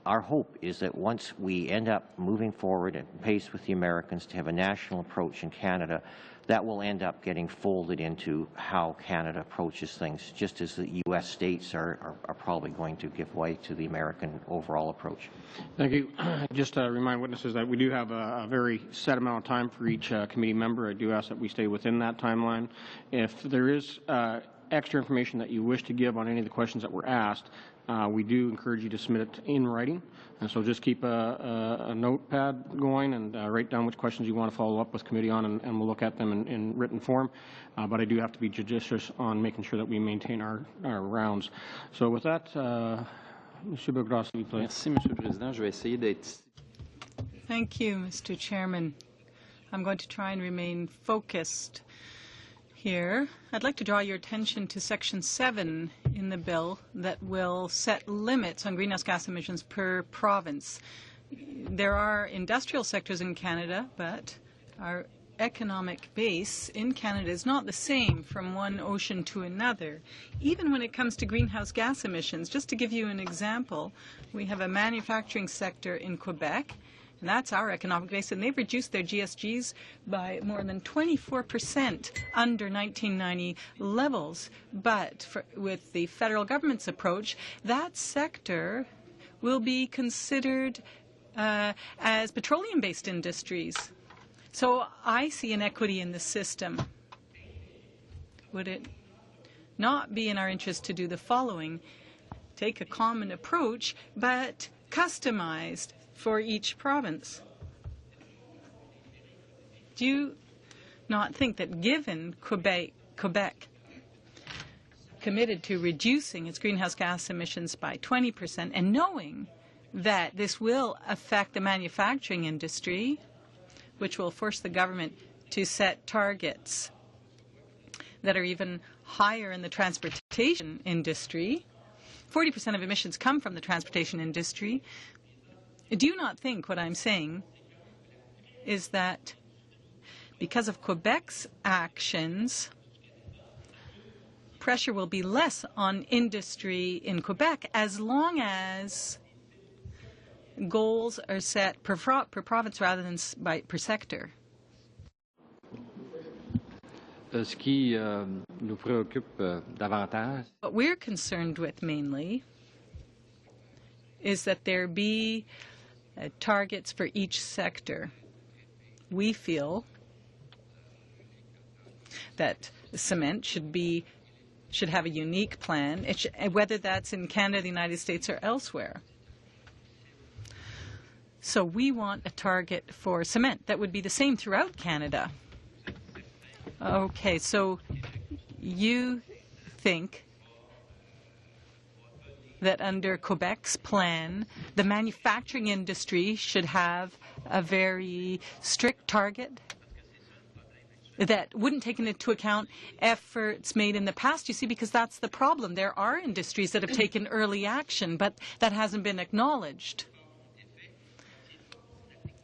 our hope is that once we end up moving forward at pace with the Americans to have a national approach in Canada, that will end up getting folded into how Canada approaches things, just as the U.S. states are probably going to give way to the American overall approach. Thank you. Just to remind witnesses that we do have a very set amount of time for each committee member. I do ask that we stay within that timeline. If there is extra information that you wish to give on any of the questions that were asked, we do encourage you to submit it in writing. And so just keep a notepad going and write down which questions you want to follow up with committee on, and we'll look at them in written form. But I do have to be judicious on making sure that we maintain our rounds. So with that, Monsieur Bourgass, s'il vous plaît. Merci, Monsieur le Président. Je vais essayer d'être... Thank you, Mr. Chairman. I'm going to try and remain focused here. I'd like to draw your attention to Section 7 in the bill that will set limits on greenhouse gas emissions per province. There are industrial sectors in Canada, but our economic base in Canada is not the same from one ocean to another. Even when it comes to greenhouse gas emissions, just to give you an example, we have a manufacturing sector in Quebec, and that's our economic base, and they've reduced their GSGs by more than 24% under 1990 levels. But with the federal government's approach, that sector will be considered as petroleum-based industries. So I see inequity in the system. Would it not be in our interest to do the following? Take a common approach, but customized for each province. Do you not think that given Quebec committed to reducing its greenhouse gas emissions by 20%, and knowing that this will affect the manufacturing industry, which will force the government to set targets that are even higher in the transportation industry? 40% of emissions come from the transportation industry. Do you not think what I'm saying is that because of Quebec's actions, pressure will be less on industry in Quebec as long as goals are set per province rather than per sector? Ce qui nous préoccupe davantage. What we're concerned with mainly is that there be targets for each sector. We feel that cement should have a unique plan, whether that's in Canada, the United States, or elsewhere. So we want a target for cement that would be the same throughout Canada. Okay, so you think that under Quebec's plan, the manufacturing industry should have a very strict target that wouldn't take into account efforts made in the past, you see, because that's the problem. There are industries that have taken early action, but that hasn't been acknowledged.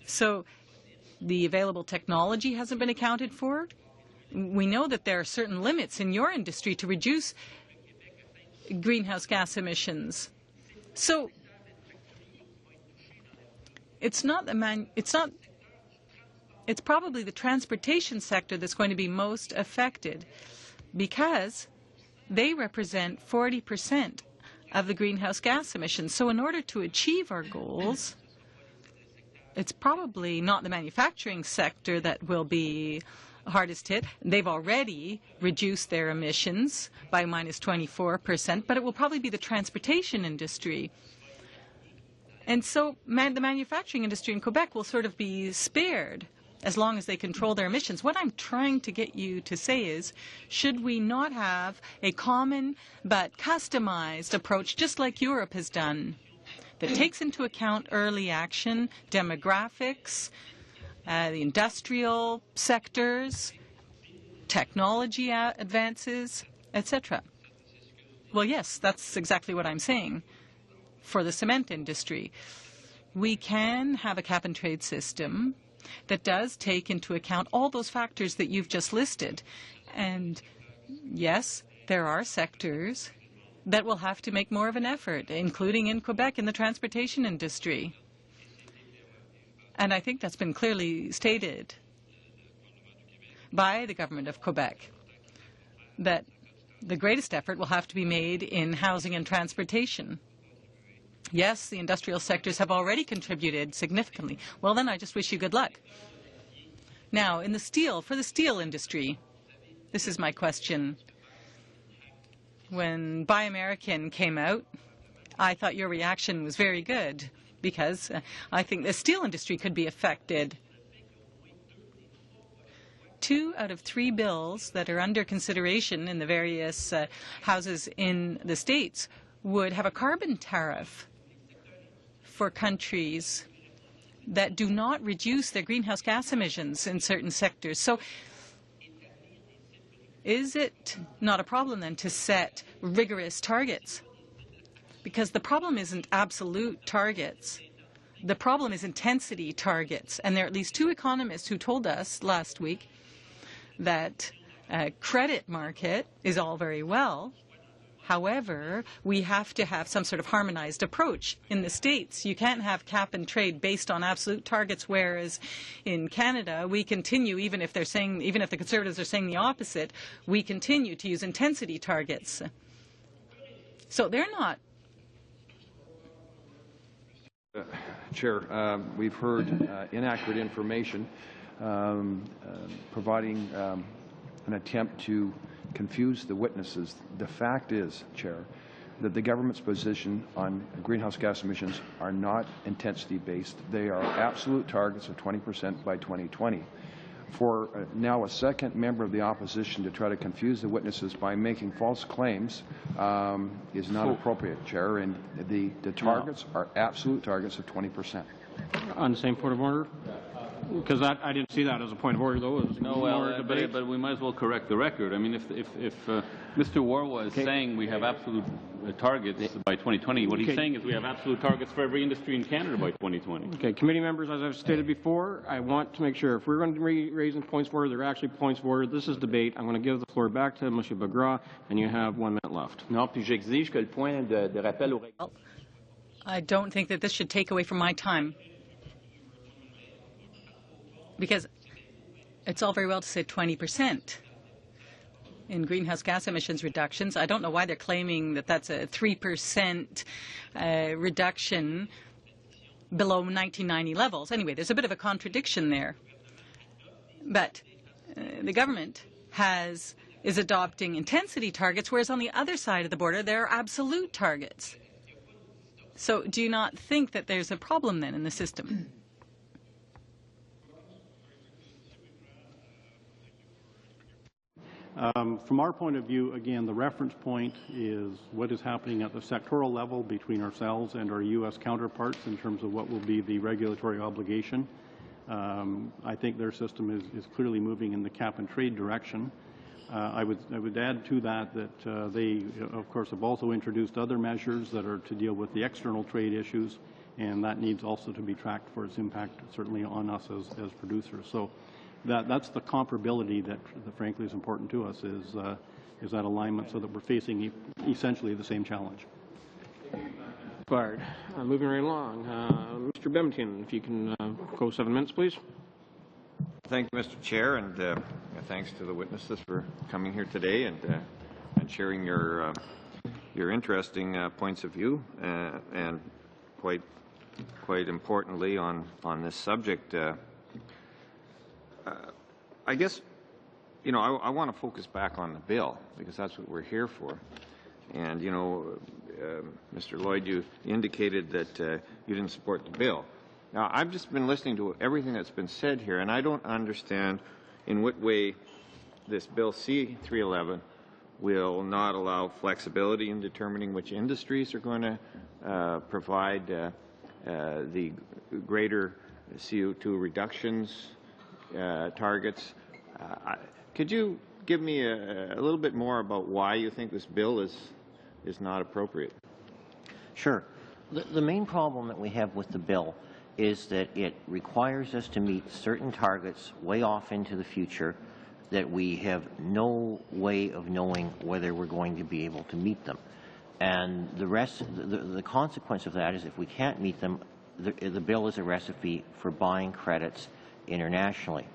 So the available technology hasn't been accounted for. We know that there are certain limits in your industry to reduce greenhouse gas emissions. So it's probably the transportation sector that's going to be most affected because they represent 40% of the greenhouse gas emissions. So in order to achieve our goals, it's probably not the manufacturing sector that will be hardest hit. They've already reduced their emissions by minus 24%, but it will probably be the transportation industry. And so the manufacturing industry in Quebec will sort of be spared as long as they control their emissions. What I'm trying to get you to say is, should we not have a common but customized approach, just like Europe has done, that takes into account early action, demographics, the industrial sectors, technology advances, etc.? Well, yes, that's exactly what I'm saying for the cement industry. We can have a cap-and-trade system that does take into account all those factors that you've just listed. And yes, there are sectors that will have to make more of an effort, including in Quebec in the transportation industry. And I think that's been clearly stated by the government of Quebec, that the greatest effort will have to be made in housing and transportation. Yes, the industrial sectors have already contributed significantly. Well, then I just wish you good luck. Now, for the steel industry, this is my question. when Buy American came out, I thought your reaction was very good because I think the steel industry could be affected. 2 out of 3 bills that are under consideration in the various houses in the States would have a carbon tariff for countries that do not reduce their greenhouse gas emissions in certain sectors. So is it not a problem then to set rigorous targets? Because the problem isn't absolute targets. The problem is intensity targets. And there are at least 2 economists who told us last week that credit market is all very well. However, we have to have some sort of harmonized approach. In the States, you can't have cap and trade based on absolute targets, whereas in Canada, we continue, even if the Conservatives are saying the opposite, we continue to use intensity targets. So they're not. Chair, we've heard inaccurate information providing an attempt to confuse the witnesses. The fact is, Chair, that the government's position on greenhouse gas emissions are not intensity-based. They are absolute targets of 20% by 2020. For now a second member of the opposition to try to confuse the witnesses by making false claims is not appropriate, Chair, and the targets are absolute targets of 20%. On the same point of order? Because I didn't see that as a point of order, though. It was But we might as well correct the record. I mean, if Mr. Warwa is saying we have absolute targets by 2020, what he's saying is we have absolute targets for every industry in Canada by 2020. Okay, committee members, as I've stated before, I want to make sure if we're going to be raising points of order, they're actually points of order. This is debate. I'm going to give the floor back to Monsieur Bagras, and you have 1 minute left. Non, puis j'exige que le point de rappel au règlement. I don't think that this should take away from my time, because it's all very well to say 20% in greenhouse gas emissions reductions. I don't know why they're claiming that that's a 3% reduction below 1990 levels. Anyway, there's a bit of a contradiction there. But the government is adopting intensity targets, whereas on the other side of the border there are absolute targets. So do you not think that there's a problem then in the system? From our point of view, again, the reference point is what is happening at the sectoral level between ourselves and our U.S. counterparts in terms of what will be the regulatory obligation. I think their system is clearly moving in the cap and trade direction. I would add to that they, of course, have also introduced other measures that are to deal with the external trade issues, and that needs also to be tracked for its impact, certainly on us as producers. So that's the comparability that frankly is important to us, is that alignment, so that we're facing essentially the same challenge. Bard. Moving right along. Mr. Bemington, if you can go 7 minutes, please. Thank you, Mr. Chair, and thanks to the witnesses for coming here today and sharing your interesting points of view, and quite importantly on this subject. I guess, you know, I want to focus back on the bill because that's what we're here for. And, you know, Mr. Lloyd, you indicated that you didn't support the bill. Now, I've just been listening to everything that's been said here, and I don't understand in what way this Bill C-311 will not allow flexibility in determining which industries are going to provide the greater CO2 reductions targets. Could you give me a little bit more about why you think this bill is not appropriate? Sure. The main problem that we have with the bill is that it requires us to meet certain targets way off into the future that we have no way of knowing whether we're going to be able to meet them. And the consequence of that is if we can't meet them, the bill is a recipe for buying credits internationally.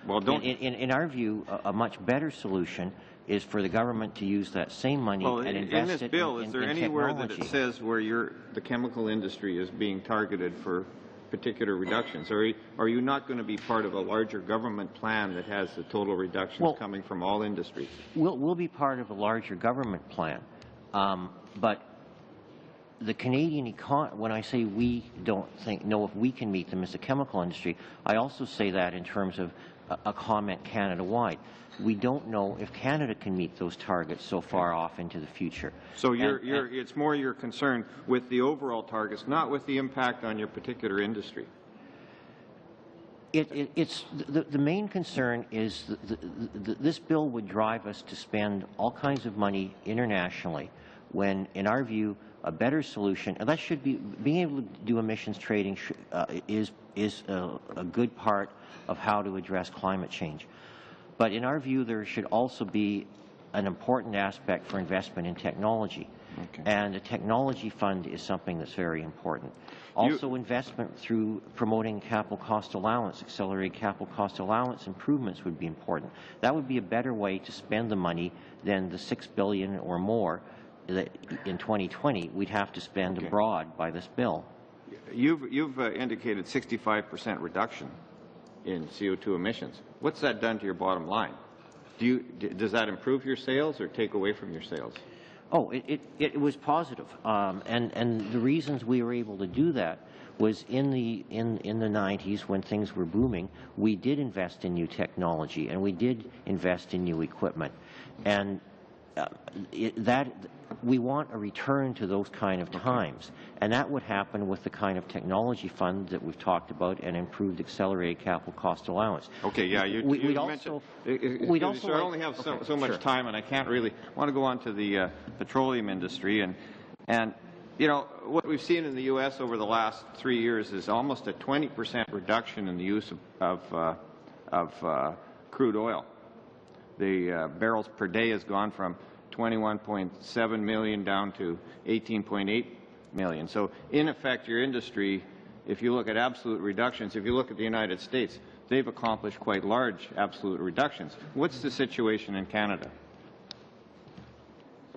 Well, in our view, a much better solution is for the government to use that same money and invest in this bill, is there anywhere that it says where the chemical industry is being targeted for particular reductions? Or are you not going to be part of a larger government plan that has the total reductions coming from all industries? We'll be part of a larger government plan, But the Canadian when I say we don't know if we can meet them as a chemical industry, I also say that in terms of a comment Canada-wide. We don't know if Canada can meet those targets so far off into the future. So it's more your concern with the overall targets, not with the impact on your particular industry. It's the main concern is this bill would drive us to spend all kinds of money internationally when, in our view, a better solution, and that should be being able to do emissions trading is a good part of how to address climate change. But in our view, there should also be an important aspect for investment in technology. Okay. And a technology fund is something that's very important. Also, investment through promoting capital cost allowance, accelerated capital cost allowance improvements would be important. That would be a better way to spend the money than the $6 billion or more that in 2020 we'd have to spend abroad by this bill. You've indicated 65% reduction in CO2 emissions. What's that done to your bottom line? Does that improve your sales or take away from your sales? Oh, it was positive, and the reasons we were able to do that was in the 90s when things were booming, we did invest in new technology and we did invest in new equipment, and we want a return to those kind of times, and that would happen with the kind of technology fund that we've talked about and improved accelerated capital cost allowance. Okay, yeah, you mentioned. I only have so much time, and I can't really want to go on to the petroleum industry, and you know what we've seen in the U.S. over the last 3 years is almost a 20% reduction in the use of crude oil. The barrels per day has gone from 21.7 million down to 18.8 million. So in effect, your industry, if you look at absolute reductions, if you look at the United States, they've accomplished quite large absolute reductions. What's the situation in Canada?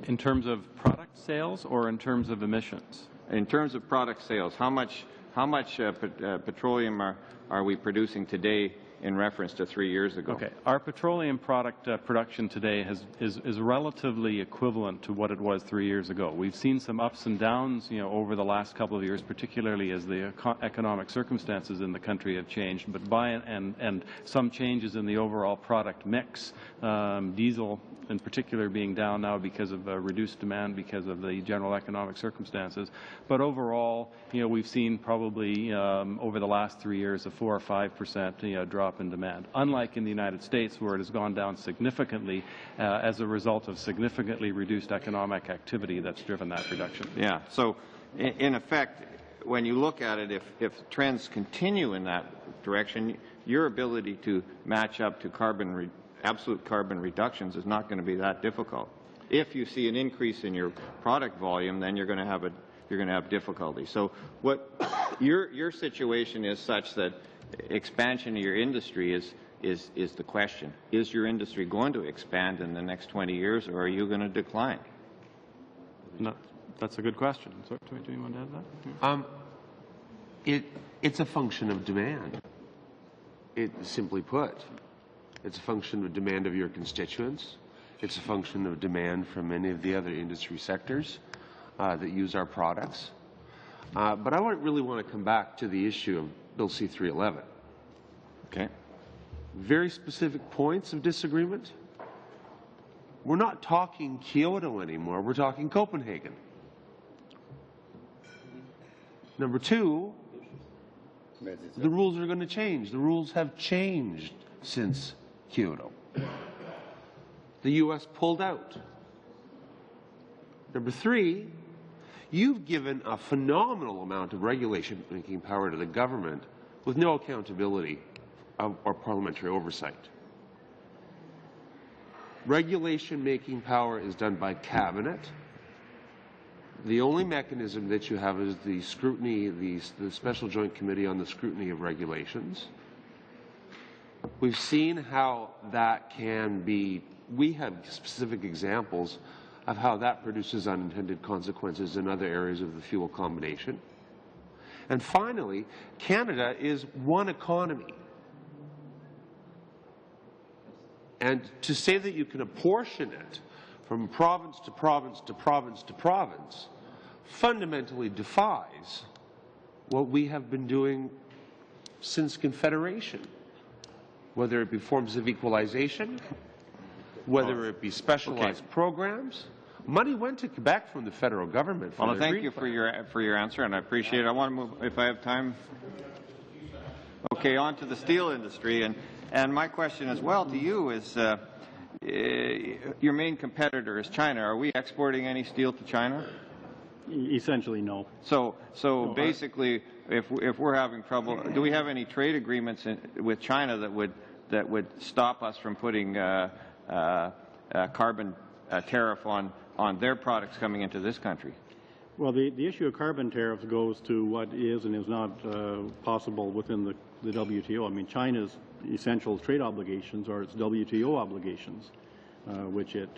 In terms of product sales or in terms of emissions? In terms of product sales, how much petroleum are we producing today in reference to 3 years ago? Okay. Our petroleum product production today is relatively equivalent to what it was 3 years ago. We've seen some ups and downs, you know, over the last couple of years, particularly as the economic circumstances in the country have changed, but and some changes in the overall product mix. Diesel in particular being down now because of reduced demand because of the general economic circumstances. But overall, you know, we've seen probably over the last 3 years a 4 or 5% drop in demand. Unlike in the United States, where it has gone down significantly as a result of significantly reduced economic activity that's driven that reduction. Yeah. So, in effect, when you look at it, if trends continue in that direction, your ability to match up to absolute carbon reductions is not going to be that difficult. If you see an increase in your product volume, then you're going to have difficulty. So, what your situation is such that expansion of your industry is the question. Is your industry going to expand in the next 20 years, or are you going to decline? No, that's a good question. So, do you want to add that? It's a function of demand. Simply put, it's a function of demand of your constituents. It's a function of demand from many of the other industry sectors that use our products. But I really want to come back to the issue of Bill C-311. Okay. Very specific points of disagreement. We're not talking Kyoto anymore. We're talking Copenhagen. Number two, the rules are going to change. The rules have changed since Kyoto. The U.S. pulled out. Number three, you've given a phenomenal amount of regulation-making power to the government with no accountability or parliamentary oversight. Regulation-making power is done by cabinet. The only mechanism that you have is the scrutiny, the Special Joint Committee on the Scrutiny of Regulations. We've seen how that can be, we have specific examples of how that produces unintended consequences in other areas of the fuel combination. And finally, Canada is one economy. And to say that you can apportion it from province to province to province to province fundamentally defies what we have been doing since Confederation, whether it be forms of equalization, whether it be specialized programs. Money went to Quebec from the federal government. Well, thank you for your answer, and I appreciate it. I want to move, if I have time. Okay, on to the steel industry, and my question as well to you is, your main competitor is China. Are we exporting any steel to China? Essentially, no. So basically, if we're having trouble, do we have any trade agreements with China that would stop us from putting carbon tariff on their products coming into this country? Well, the issue of carbon tariffs goes to what is and is not possible within the WTO. I mean, China's essential trade obligations are its WTO obligations, which it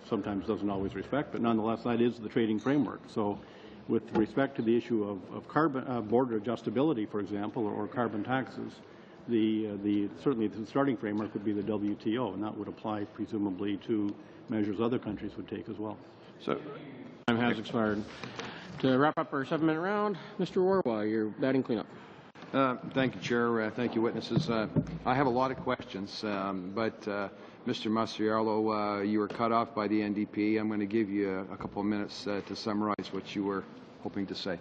sometimes doesn't always respect, but nonetheless, that is the trading framework. So with respect to the issue of carbon border adjustability, for example, or carbon taxes, certainly the starting framework would be the WTO, and that would apply presumably to measures other countries would take as well. So time has expired. To wrap up our 7-minute round, Mr. Warwa, your batting cleanup. Thank you, Chair. Thank you, witnesses. I have a lot of questions, but Mr. Mastriarlo, you were cut off by the NDP. I'm going to give you a couple of minutes to summarize what you were hoping to say.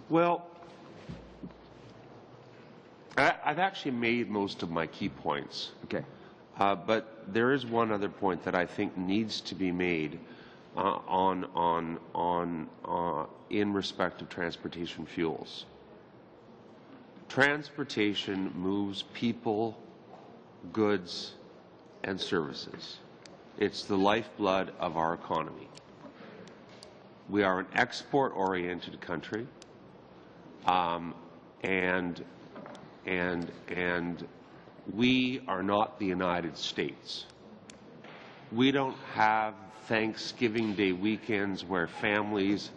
Well, I've actually made most of my key points. Okay. But there is one other point that I think needs to be made in respect of transportation fuels. Transportation moves people, goods, and services. It's the lifeblood of our economy. We are an export-oriented country, and we are not the United States. We don't have Thanksgiving Day weekends where families,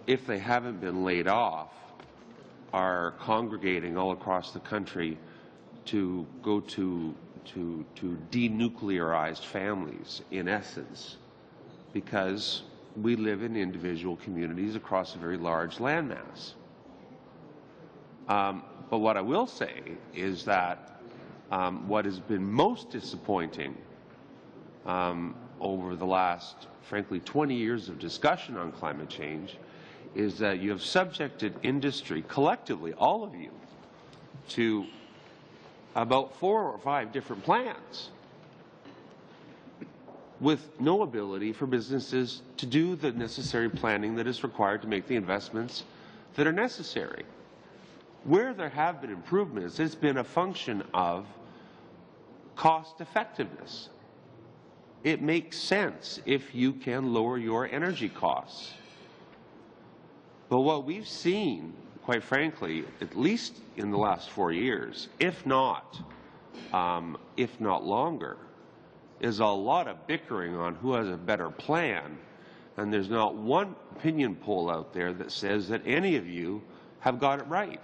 if they haven't been laid off, are congregating all across the country to go to denuclearized families, in essence, because we live in individual communities across a very large landmass. But what I will say is that what has been most disappointing over the last, frankly, 20 years of discussion on climate change is that you have subjected industry, collectively, all of you, to about 4 or 5 different plans with no ability for businesses to do the necessary planning that is required to make the investments that are necessary. Where there have been improvements, it's been a function of cost effectiveness. It makes sense if you can lower your energy costs. But what we've seen, quite frankly, at least in the last 4 years, if not longer, is a lot of bickering on who has a better plan. And there's not one opinion poll out there that says that any of you have got it right.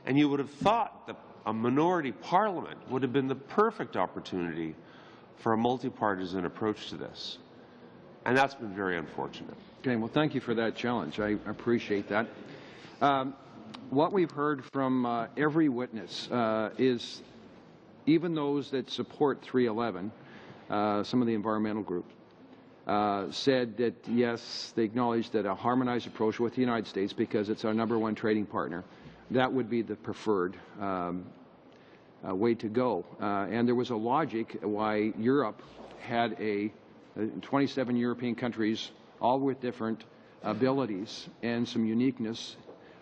And you would have thought that a minority parliament would have been the perfect opportunity for a multi-partisan approach to this. And that's been very unfortunate. Okay, well, thank you for that challenge. I appreciate that. What we've heard from every witness is, even those that support 311, some of the environmental groups, said that, yes, they acknowledge that a harmonized approach with the United States, because it's our #1 trading partner, that would be the preferred way to go. And there was a logic why Europe had 27 European countries, all with different abilities and some uniqueness.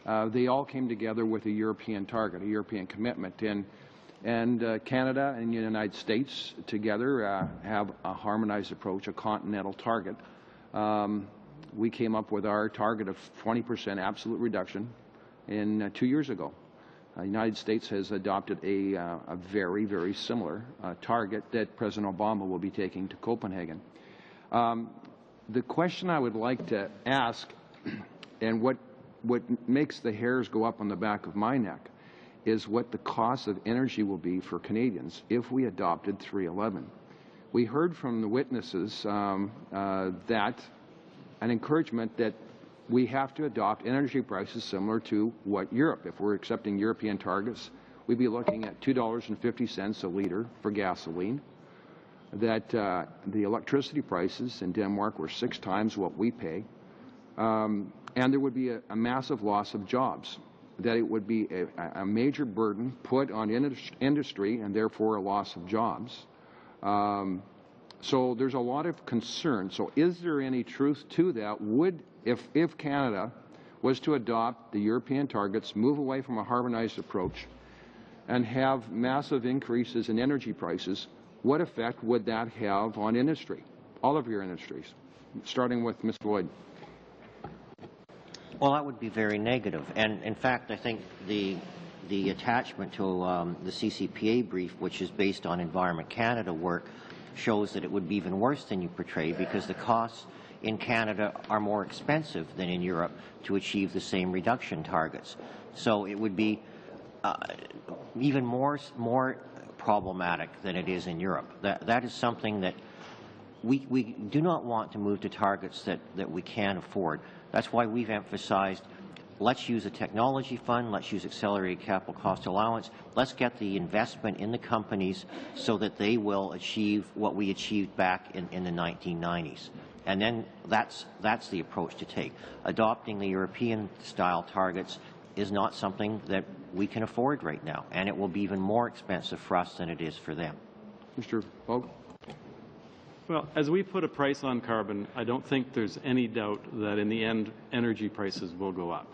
They all came together with a European target, a European commitment. And Canada and the United States together have a harmonized approach, a continental target. We came up with our target of 20% absolute reduction in 2 years ago. The United States has adopted a very, very similar target that President Obama will be taking to Copenhagen. The question I would like to ask, and what makes the hairs go up on the back of my neck, is what the cost of energy will be for Canadians if we adopted 311. we heard from the witnesses that an encouragement that we have to adopt energy prices similar to what Europe, if we're accepting European targets, we'd be looking at $2.50 a litre for gasoline, that the electricity prices in Denmark were 6 times what we pay, and there would be a massive loss of jobs, that it would be a major burden put on industry and therefore a loss of jobs. So there's a lot of concern. So is there any truth to that? If Canada was to adopt the European targets, move away from a harmonized approach, and have massive increases in energy prices, what effect would that have on industry, all of your industries, starting with Ms. Lloyd? Well, that would be very negative. And in fact, I think the attachment to the CCPA brief, which is based on Environment Canada work, shows that it would be even worse than you portray, because the costs in Canada are more expensive than in Europe to achieve the same reduction targets. So it would be even more problematic than it is in Europe. That is something that we do not want to move to targets that we can't afford. That's why we've emphasized, let's use a technology fund, let's use accelerated capital cost allowance, let's get the investment in the companies so that they will achieve what we achieved back in the 1990s. And then that's the approach to take. Adopting the European-style targets is not something that we can afford right now, and it will be even more expensive for us than it is for them. Mr. Bogue? Well, as we put a price on carbon, I don't think there's any doubt that in the end, energy prices will go up.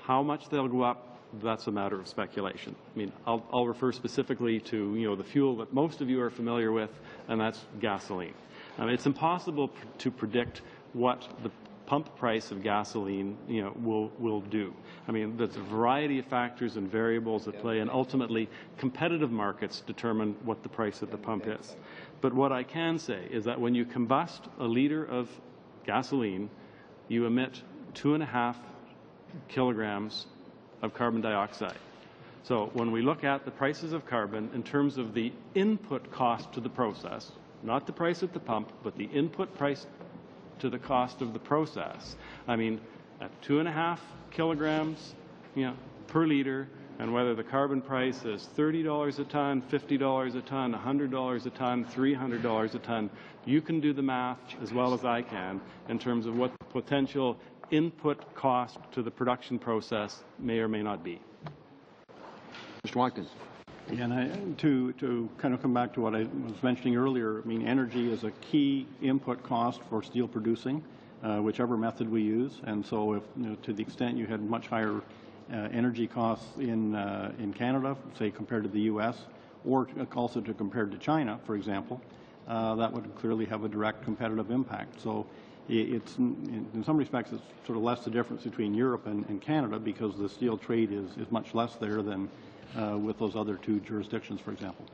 How much they'll go up, that's a matter of speculation. I mean, I'll refer specifically to, the fuel that most of you are familiar with, and that's gasoline. I mean, it's impossible to predict what the pump price of gasoline, will do. I mean, there's a variety of factors and variables at play, and ultimately, competitive markets determine what the price at the pump is. But what I can say is that when you combust a liter of gasoline, you emit 2.5 kilograms of carbon dioxide. So when we look at the prices of carbon in terms of the input cost to the process, not the price at the pump, but the input price to the cost of the process, I mean, at 2.5 kilograms, per liter, and whether the carbon price is $30 a ton, $50 a ton, $100 a ton, $300 a ton, you can do the math as well as I can in terms of what the potential input cost to the production process may or may not be. Mr. Watkins. And to kind of come back to what I was mentioning earlier, I mean, energy is a key input cost for steel producing, whichever method we use. And so if, to the extent you had much higher energy costs in Canada, say compared to the U.S., or also compared to China, for example, that would clearly have a direct competitive impact. So it's, in some respects, it's sort of less the difference between Europe and Canada, because the steel trade is much less there than with those other two jurisdictions, for example.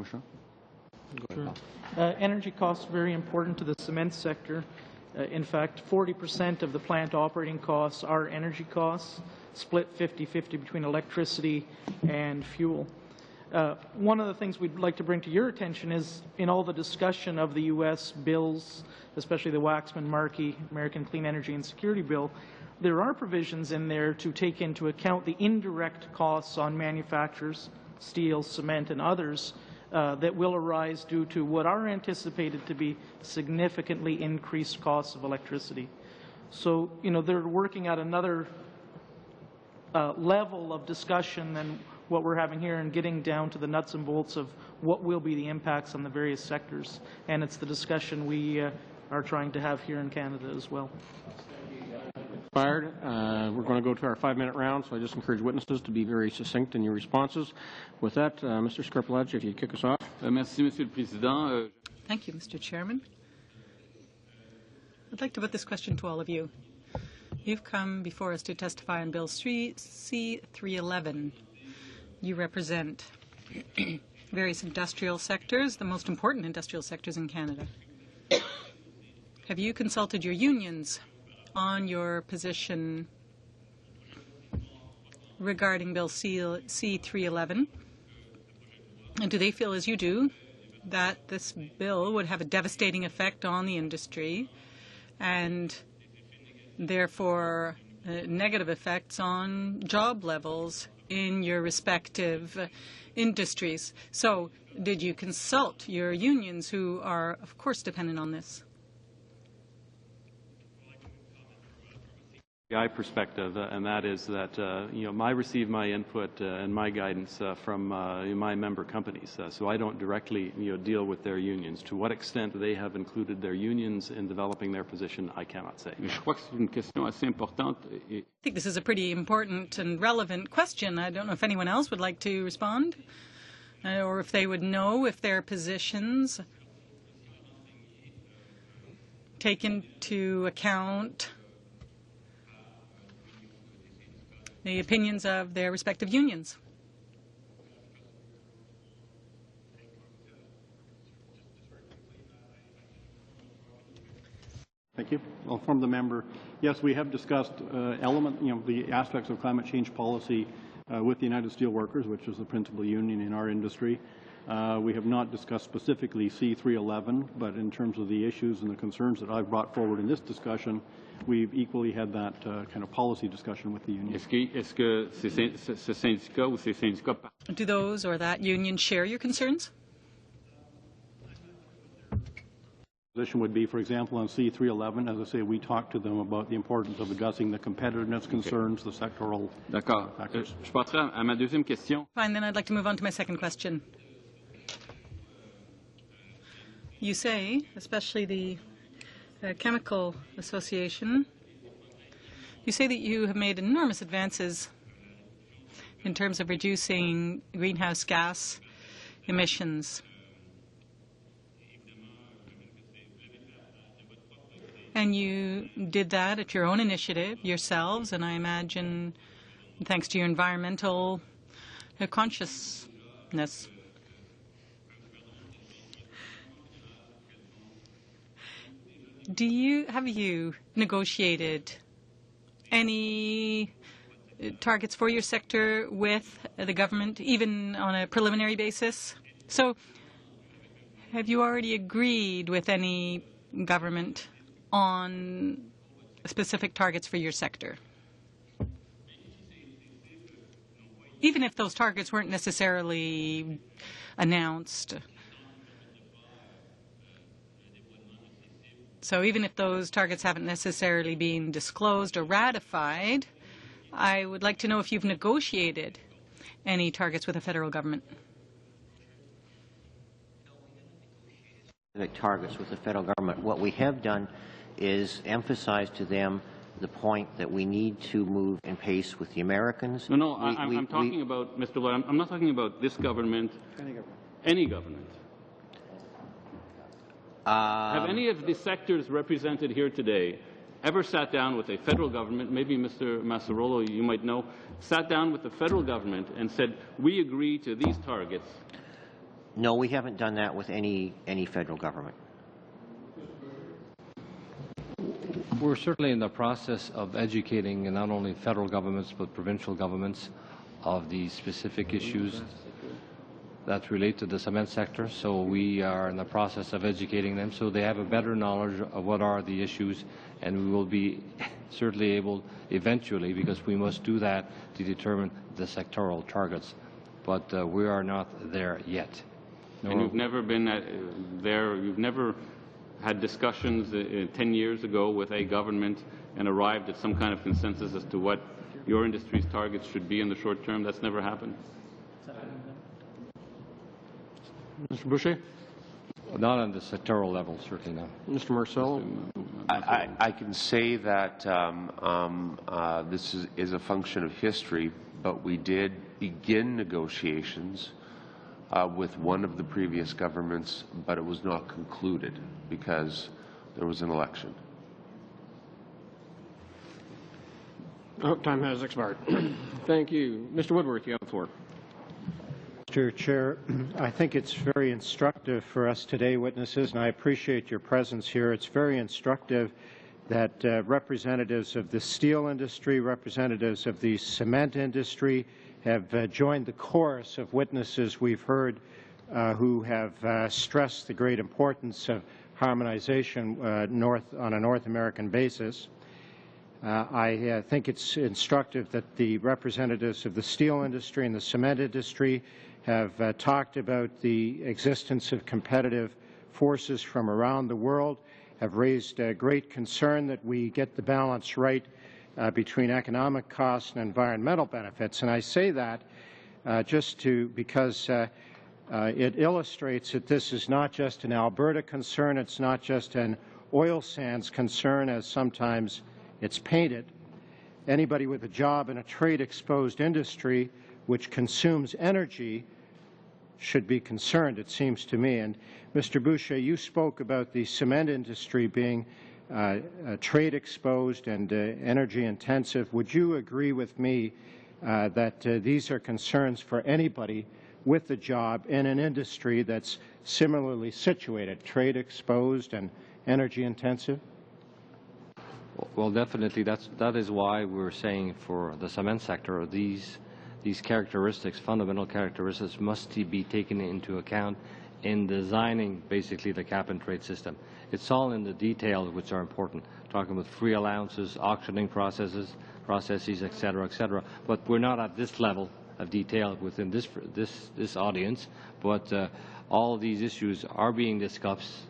Sure. Energy costs are very important to the cement sector. In fact, 40% of the plant operating costs are energy costs, split 50-50 between electricity and fuel. One of the things we'd like to bring to your attention is, in all the discussion of the U.S. bills, especially the Waxman-Markey American Clean Energy and Security Bill, there are provisions in there to take into account the indirect costs on manufacturers, steel, cement, and others that will arise due to what are anticipated to be significantly increased costs of electricity. So, they're working at another level of discussion than what we're having here, and getting down to the nuts and bolts of what will be the impacts on the various sectors. And it's the discussion we are trying to have here in Canada as well. We're going to go to our 5-minute round, so I just encourage witnesses to be very succinct in your responses. With that, Mr. Scarpelacci, if you'd kick us off. Merci, Monsieur le Président. Thank you, Mr. Chairman. I'd like to put this question to all of you. You've come before us to testify on Bill C-311. You represent various industrial sectors, the most important industrial sectors in Canada. Have you consulted your unions on your position regarding Bill C-311? And do they feel, as you do, that this bill would have a devastating effect on the industry and therefore negative effects on job levels in your respective industries. So did you consult your unions who are, of course, dependent on this? Perspective, and that is that I receive my input and my guidance from my member companies, so I don't directly deal with their unions. To what extent they have included their unions in developing their position, I cannot say. I think this is a pretty important and relevant question. I don't know if anyone else would like to respond, or if they would know if their positions take into account the opinions of their respective unions. Thank you. I'll inform the member. Yes, we have discussed the aspects of climate change policy with the United Steelworkers, which is the principal union in our industry. We have not discussed specifically C311, but in terms of the issues and the concerns that I've brought forward in this discussion, we've equally had that kind of policy discussion with the union. Do those or that union share your concerns? Position would be, for example, on C311, as I say, we talked to them about the importance of addressing the competitiveness concerns, the sectoral factors. Fine, then I'd like to move on to my second question. You say, especially the Chemical Association, you say that you have made enormous advances in terms of reducing greenhouse gas emissions. And you did that at your own initiative, yourselves, and I imagine thanks to your environmental consciousness. Have you negotiated any targets for your sector with the government, even on a preliminary basis? So have you already agreed with any government on specific targets for your sector? Even if those targets weren't necessarily announced. So even if those targets haven't necessarily been disclosed or ratified, I would like to know if you've negotiated any targets with the federal government. Targets with the federal government. What we have done is emphasize to them the point that we need to move in pace with the Americans. No, I'm talking about, Mr. Lloyd, I'm not talking about this government, any government. Have any of the sectors represented here today ever sat down with a federal government, maybe Mr. Massarolo, you might know, sat down with the federal government and said, we agree to these targets? No, we haven't done that with any federal government. We're certainly in the process of educating not only federal governments but provincial governments of the specific issues that relate to the cement sector. So we are in the process of educating them so they have a better knowledge of what are the issues, and we will be certainly able eventually, because we must do that to determine the sectoral targets. But we are not there yet. And you've never been there, you've never had discussions 10 years ago with a government and arrived at some kind of consensus as to what your industry's targets should be in the short term? That's never happened. Mr. Boucher? Not on the sectoral level, certainly not. Mr. Marcelo? I can say that this is a function of history, but we did begin negotiations with one of the previous governments, but it was not concluded because there was an election. Oh, time has expired. Thank you. Mr. Woodworth, you have the floor. Mr. Chair, I think it's very instructive for us today, witnesses, and I appreciate your presence here. It's very instructive that representatives of the steel industry, representatives of the cement industry have joined the chorus of witnesses we've heard who have stressed the great importance of harmonization on a North American basis. I think it's instructive that the representatives of the steel industry and the cement industry have talked about the existence of competitive forces from around the world, have raised great concern that we get the balance right between economic costs and environmental benefits. And I say that because it illustrates that this is not just an Alberta concern, it's not just an oil sands concern as sometimes it's painted. Anybody with a job in a trade-exposed industry which consumes energy should be concerned, it seems to me. And Mr. Boucher, you spoke about the cement industry being trade-exposed and energy-intensive. Would you agree with me that these are concerns for anybody with a job in an industry that's similarly situated, trade-exposed and energy-intensive? Well, definitely. That is why we're saying for the cement sector, these characteristics, fundamental characteristics, must be taken into account in designing basically the cap-and-trade system. It's all in the details which are important, talking about free allowances, auctioning processes, et cetera, et cetera. But we're not at this level of detail within this audience, but all of these issues are being discussed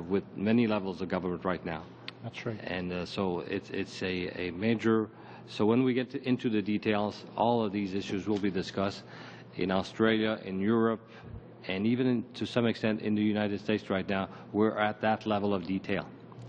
with many levels of government right now. That's right. And so it's a major. So when we get into the details, all of these issues will be discussed in Australia, in Europe, and even to some extent in the United States right now. We're at that level of detail.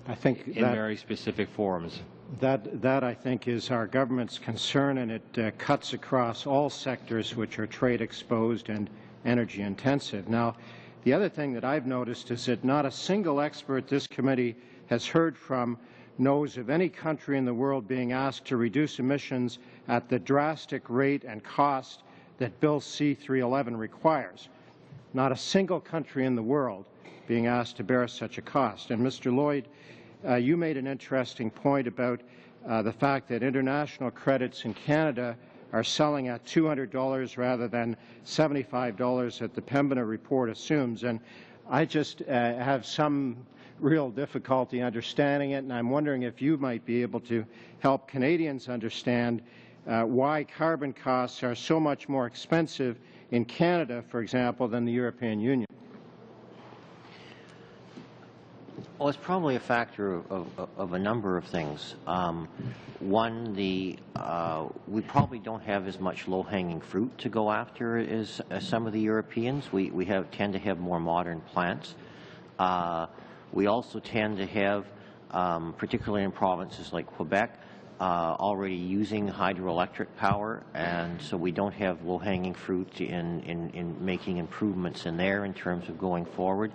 I think in very specific forums. That I think is our government's concern, and it cuts across all sectors which are trade exposed and energy intensive. Now, the other thing that I've noticed is that not a single expert this committee has heard from knows of any country in the world being asked to reduce emissions at the drastic rate and cost that Bill C-311 requires. Not a single country in the world being asked to bear such a cost. And Mr. Lloyd, you made an interesting point about the fact that international credits in Canada are selling at $200 rather than $75 that the Pembina report assumes. And I just have some real difficulty understanding it, and I'm wondering if you might be able to help Canadians understand why carbon costs are so much more expensive in Canada, for example, than the European Union. Well, it's probably a factor of a number of things. One, we probably don't have as much low-hanging fruit to go after as some of the Europeans. We tend to have more modern plants. We also tend to have, particularly in provinces like Quebec, already using hydroelectric power, and so we don't have low-hanging fruit in making improvements in there in terms of going forward.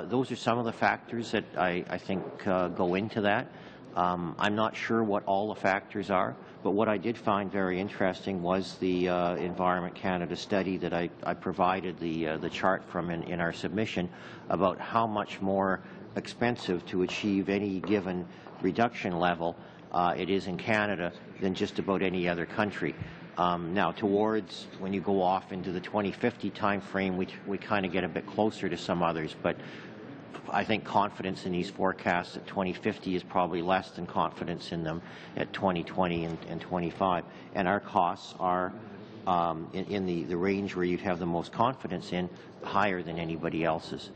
Those are some of the factors that I think go into that. I'm not sure what all the factors are, but what I did find very interesting was the Environment Canada study that I provided the chart from in our submission about how much more expensive to achieve any given reduction level it is in Canada than just about any other country. Now, towards when you go off into the 2050 time frame, we kind of get a bit closer to some others, but I think confidence in these forecasts at 2050 is probably less than confidence in them at 2020 and 25. And our costs are in the range where you'd have the most confidence in, higher than anybody else's.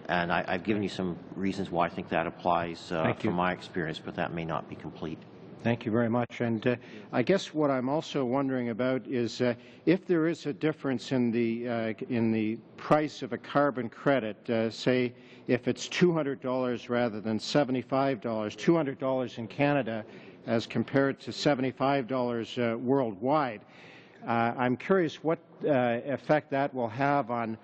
And I've given you some reasons why I think that applies from my experience, but that may not be complete. Thank you very much. And I guess what I'm also wondering about is if there is a difference in the price of a carbon credit, say if it's $200 rather than $75, $200 in Canada as compared to $75 worldwide, I'm curious what effect that will have on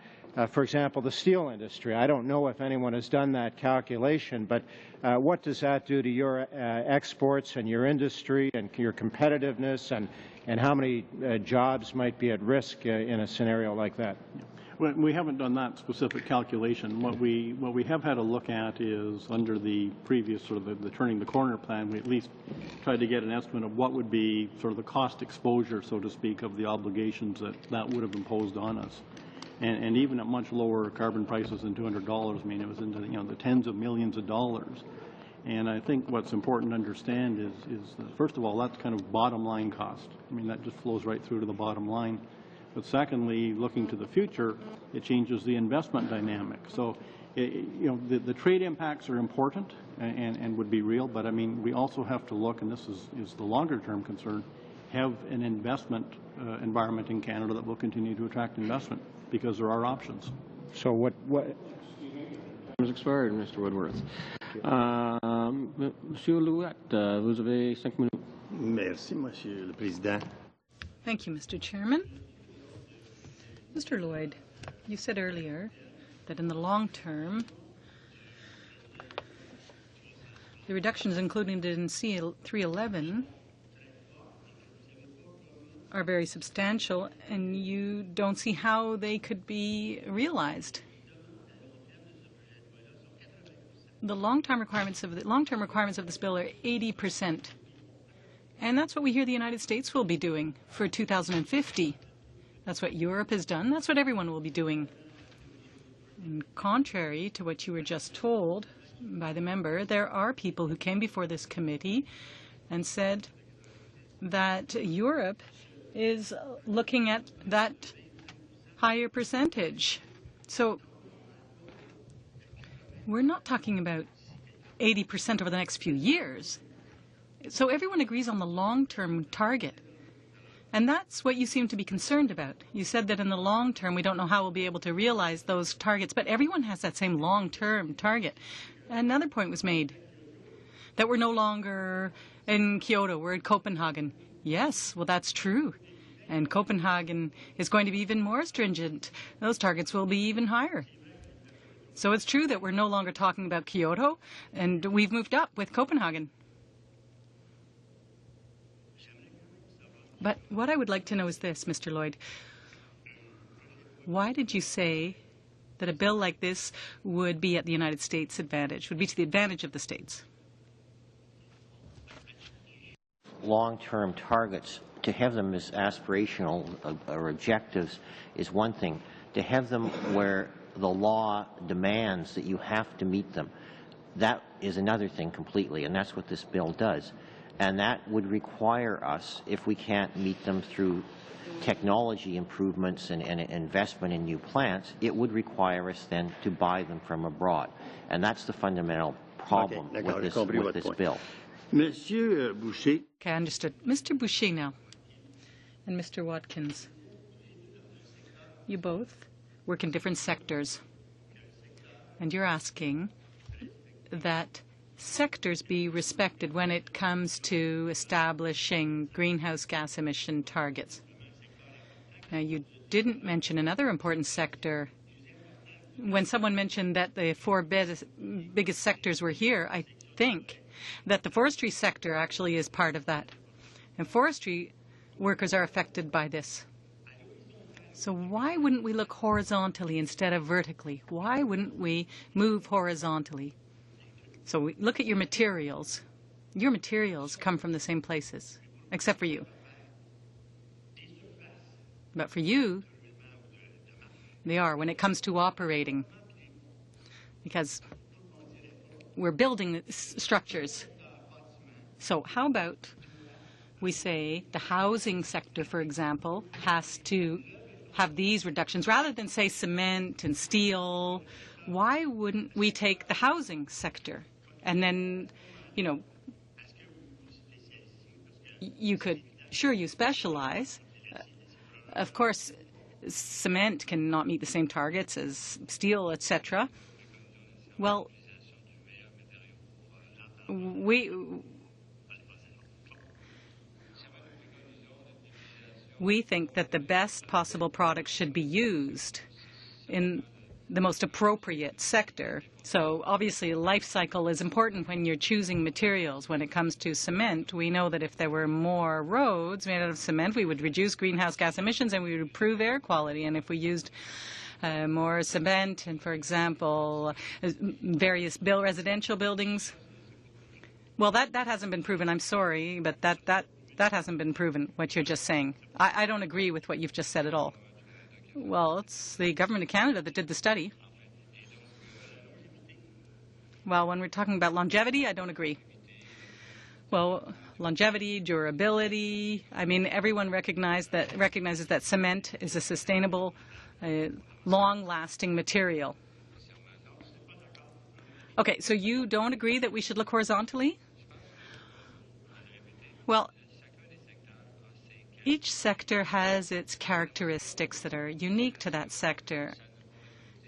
for example, the steel industry. I don't know if anyone has done that calculation, but what does that do to your exports and your industry and your competitiveness, and how many jobs might be at risk in a scenario like that? Well, we haven't done that specific calculation. What we have had a look at is under the previous sort of the Turning the Corner plan, we at least tried to get an estimate of what would be sort of the cost exposure, so to speak, of the obligations that would have imposed on us. and even at much lower carbon prices than $200, I mean, it was into the tens of millions of dollars. And I think what's important to understand is that, first of all, that's kind of bottom line cost. I mean, that just flows right through to the bottom line. But secondly, looking to the future, it changes the investment dynamic. So, the trade impacts are important and would be real, but I mean, we also have to look, and this is the longer term concern, have an investment environment in Canada that will continue to attract investment, because there are options. So what Has expired, Mr. Woodworth. Monsieur Louette, vous avez 5 minutes. Merci, Monsieur le Président. Thank you, Mr. Chairman. Mr. Lloyd, you said earlier that in the long term, the reductions included in C311 are very substantial, and you don't see how they could be realized. The long-term requirements of this bill are 80%, and that's what we hear the United States will be doing for 2050. That's what Europe has done. That's what everyone will be doing. And contrary to what you were just told by the member, there are people who came before this committee and said that Europe is looking at that higher percentage. So we're not talking about 80% over the next few years. So everyone agrees on the long-term target. And that's what you seem to be concerned about. You said that in the long term, we don't know how we'll be able to realize those targets, but everyone has that same long-term target. Another point was made, that we're no longer in Kyoto, we're in Copenhagen. Yes, well, that's true. And Copenhagen is going to be even more stringent. Those targets will be even higher. So it's true that we're no longer talking about Kyoto, and we've moved up with Copenhagen. But what I would like to know is this, Mr. Lloyd. Why did you say that a bill like this would be at the United States' advantage, would be to the advantage of the states? Long-term targets, to have them as aspirational or objectives is one thing. To have them where the law demands that you have to meet them, that is another thing completely, and that's what this bill does. And that would require us, if we can't meet them through technology improvements and investment in new plants, it would require us then to buy them from abroad. And that's the fundamental problem with this bill. Monsieur Boucher. Okay, understood. Mr. Boucher now, and Mr. Watkins, you both work in different sectors, and you're asking that sectors be respected when it comes to establishing greenhouse gas emission targets. Now, you didn't mention another important sector. When someone mentioned that the four biggest sectors were here, I think that the forestry sector actually is part of that. And forestry workers are affected by this. So why wouldn't we look horizontally instead of vertically? Why wouldn't we move horizontally? So we look at your materials. Your materials come from the same places, except for you. But for you, they are when it comes to operating, because we're building structures. So how about we say the housing sector, for example, has to have these reductions rather than say cement and steel. Why wouldn't we take the housing sector? And then, you could, sure, you specialize. Of course, cement cannot meet the same targets as steel, etc. Well, we think that the best possible products should be used in the most appropriate sector. So obviously life cycle is important when you're choosing materials. When it comes to cement, we know that if there were more roads made out of cement, we would reduce greenhouse gas emissions and we would improve air quality. And if we used more cement and, for example, various residential buildings, well, that hasn't been proven. I'm sorry, but that hasn't been proven, what you're just saying. I don't agree with what you've just said at all. Well, it's the Government of Canada that did the study. Well, when we're talking about longevity, I don't agree. Well, longevity, durability, I mean, everyone recognizes that cement is a sustainable, long-lasting material. Okay, so you don't agree that we should look horizontally? Well, each sector has its characteristics that are unique to that sector.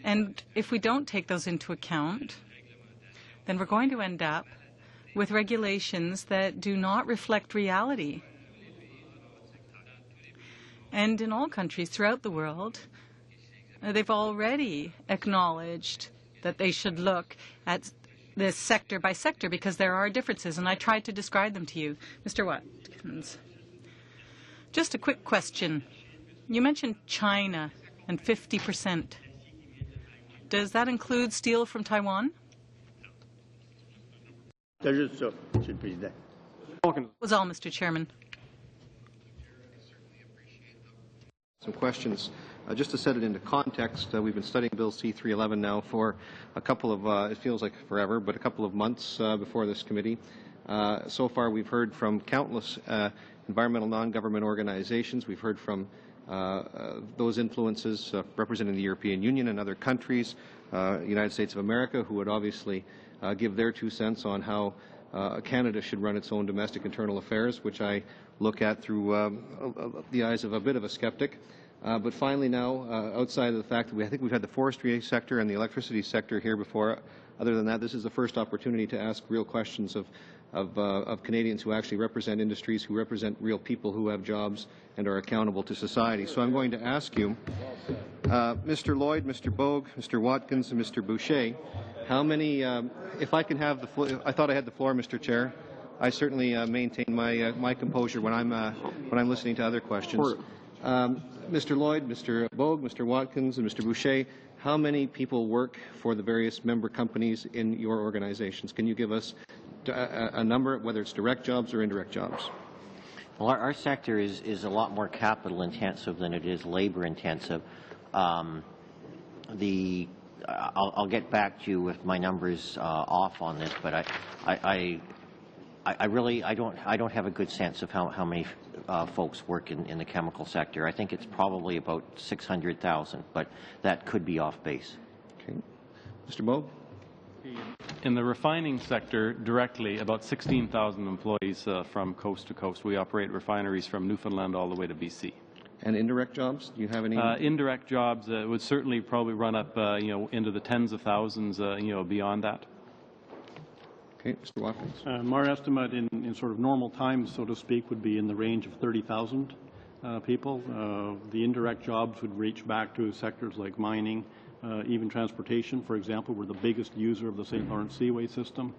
And if we don't take those into account, then we're going to end up with regulations that do not reflect reality. And in all countries throughout the world, they've already acknowledged that they should look at this sector by sector because there are differences, and I tried to describe them to you. Mr. Watkins. Just a quick question. You mentioned China and 50%. Does that include steel from Taiwan? C'est juste ça, Monsieur le Président. Was all, Mr. Chairman. Some questions. Just to set it into context, we've been studying Bill C-311 now for a couple of, it feels like forever, but a couple of months before this committee. So far we've heard from countless environmental non-government organizations. We've heard from those influences representing the European Union and other countries, United States of America, who would obviously give their 2 cents on how Canada should run its own domestic internal affairs, which I look at through the eyes of a bit of a skeptic. But finally now, outside of the fact that I think we've had the forestry sector and the electricity sector here before, other than that, this is the first opportunity to ask real questions of Canadians who actually represent industries, who represent real people who have jobs and are accountable to society. So I'm going to ask you, Mr. Lloyd, Mr. Bogue, Mr. Watkins, and Mr. Boucher, how many, if I can have the floor, I thought I had the floor, Mr. Chair. I certainly maintain my composure when I'm listening to other questions. Mr. Lloyd, Mr. Bogue, Mr. Watkins, and Mr. Boucher, how many people work for the various member companies in your organizations? Can you give us a number, whether it's direct jobs or indirect jobs? Well, our sector is a lot more capital intensive than it is labor intensive. I'll get back to you with my numbers off on this, but I don't have a good sense of how many folks work in the chemical sector. I think it's probably about 600,000, but that could be off base. Okay. Mr. Bogue? In the refining sector, directly, about 16,000 employees from coast to coast. We operate refineries from Newfoundland all the way to BC. And indirect jobs? Do you have any? Indirect jobs would certainly probably run up, into the tens of thousands, beyond that. Okay, Mr. Watkins. Our estimate in sort of normal times, so to speak, would be in the range of 30,000 people. The indirect jobs would reach back to sectors like mining, even transportation, for example. We're the biggest user of the St. Lawrence Seaway system,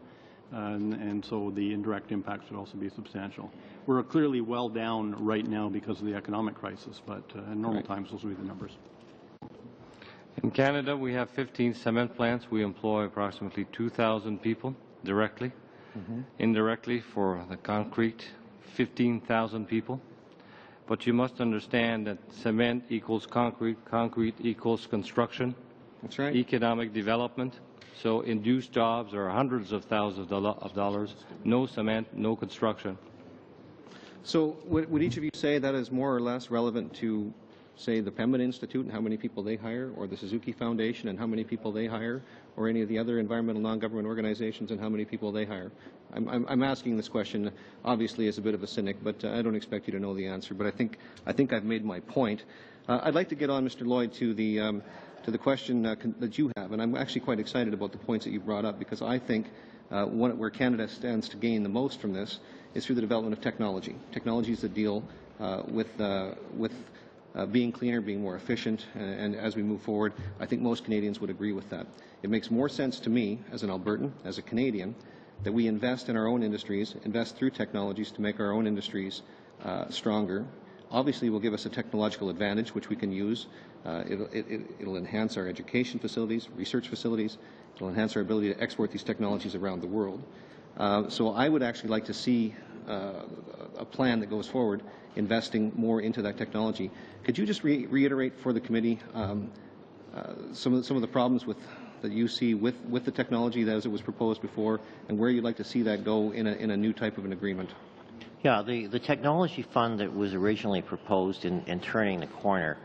and so the indirect impacts would also be substantial. We're clearly well down right now because of the economic crisis, but in normal times, those would be the numbers. In Canada, we have 15 cement plants. We employ approximately 2,000 people directly. Indirectly, for the concrete, 15,000 people. But you must understand that cement equals concrete, concrete equals construction. That's right. Economic development. So induced jobs are hundreds of thousands of dollars. No cement, no construction. So would each of you say that is more or less relevant to, say, the Pembina Institute and how many people they hire, or the Suzuki Foundation and how many people they hire, or any of the other environmental non-government organizations and how many people they hire? I'm asking this question obviously as a bit of a cynic, but I don't expect you to know the answer. But I think I've made my point. I'd like to get on, Mr. Lloyd, to the question that you have, and I'm actually quite excited about the points that you brought up, because I think where Canada stands to gain the most from this is through the development of technology. Technologies that deal with being cleaner, being more efficient, and as we move forward, I think most Canadians would agree with that. It makes more sense to me, as an Albertan, as a Canadian, that we invest in our own industries, invest through technologies to make our own industries stronger. Obviously, it will give us a technological advantage, which we can use. It'll enhance our education facilities, research facilities. It'll enhance our ability to export these technologies around the world. So I would actually like to see a plan that goes forward, investing more into that technology. Could you just reiterate for the committee some of the problems that you see with the technology as it was proposed before, and where you'd like to see that go in a new type of an agreement? Yeah, the technology fund that was originally proposed in turning the corner,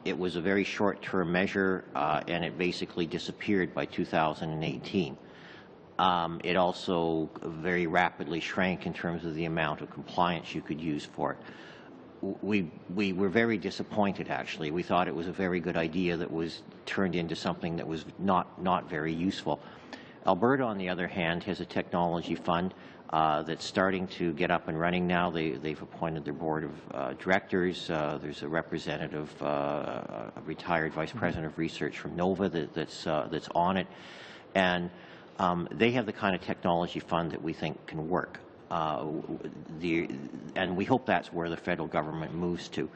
it was a very short-term measure, and it basically disappeared by 2018. It also very rapidly shrank in terms of the amount of compliance you could use for it. We were very disappointed, actually. We thought it was a very good idea that was turned into something that was not very useful. Alberta, on the other hand, has a technology fund that's starting to get up and running now. They've appointed their board of directors. There's a representative, a retired vice president of research from Nova that's on it. And they have the kind of technology fund that we think can work. And we hope that's where the federal government moves to.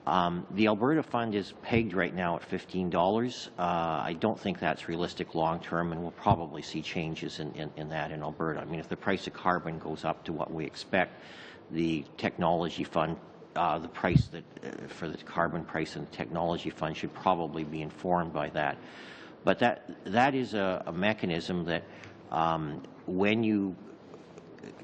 The Alberta fund is pegged right now at $15. I don't think that's realistic long term, and we'll probably see changes in that in Alberta. I mean, if the price of carbon goes up to what we expect, the technology fund, the price for the carbon price in the technology fund should probably be informed by that. But that is a mechanism that when you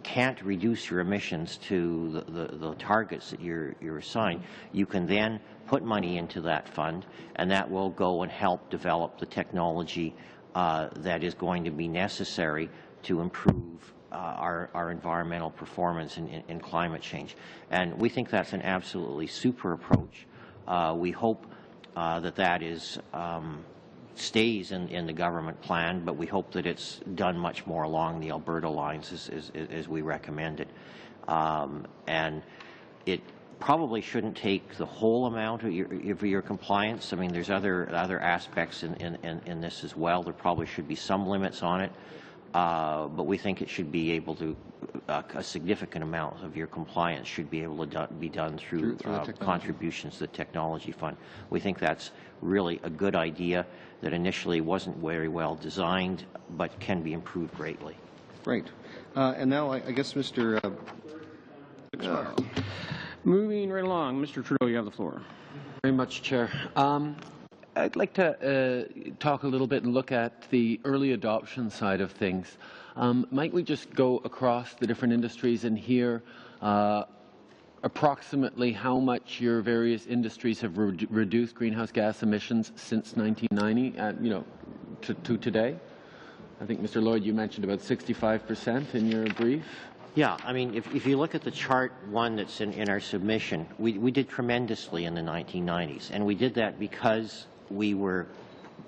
can't reduce your emissions to the targets that you're assigned, you can then put money into that fund, and that will go and help develop the technology that is going to be necessary to improve our environmental performance in climate change. And we think that's an absolutely super approach. We hope that is stays in the government plan, but we hope that it's done much more along the Alberta lines as we recommend it. And it probably shouldn't take the whole amount of your compliance. I mean, there's other aspects in this as well. There probably should be some limits on it, but we think it should be able to, a significant amount of your compliance should be able to be done through contributions to the technology fund. We think that's really a good idea that initially wasn't very well designed, but can be improved greatly. Great. And now I guess Mr. Moving right along, Mr. Trudeau, you have the floor. Very much, Chair. I'd like to talk a little bit and look at the early adoption side of things. Might we just go across the different industries and hear approximately how much your various industries have reduced greenhouse gas emissions since 1990, to today? I think, Mr. Lloyd, you mentioned about 65% in your brief. Yeah, I mean, if you look at the chart one that's in our submission, we did tremendously in the 1990s, and we did that because we were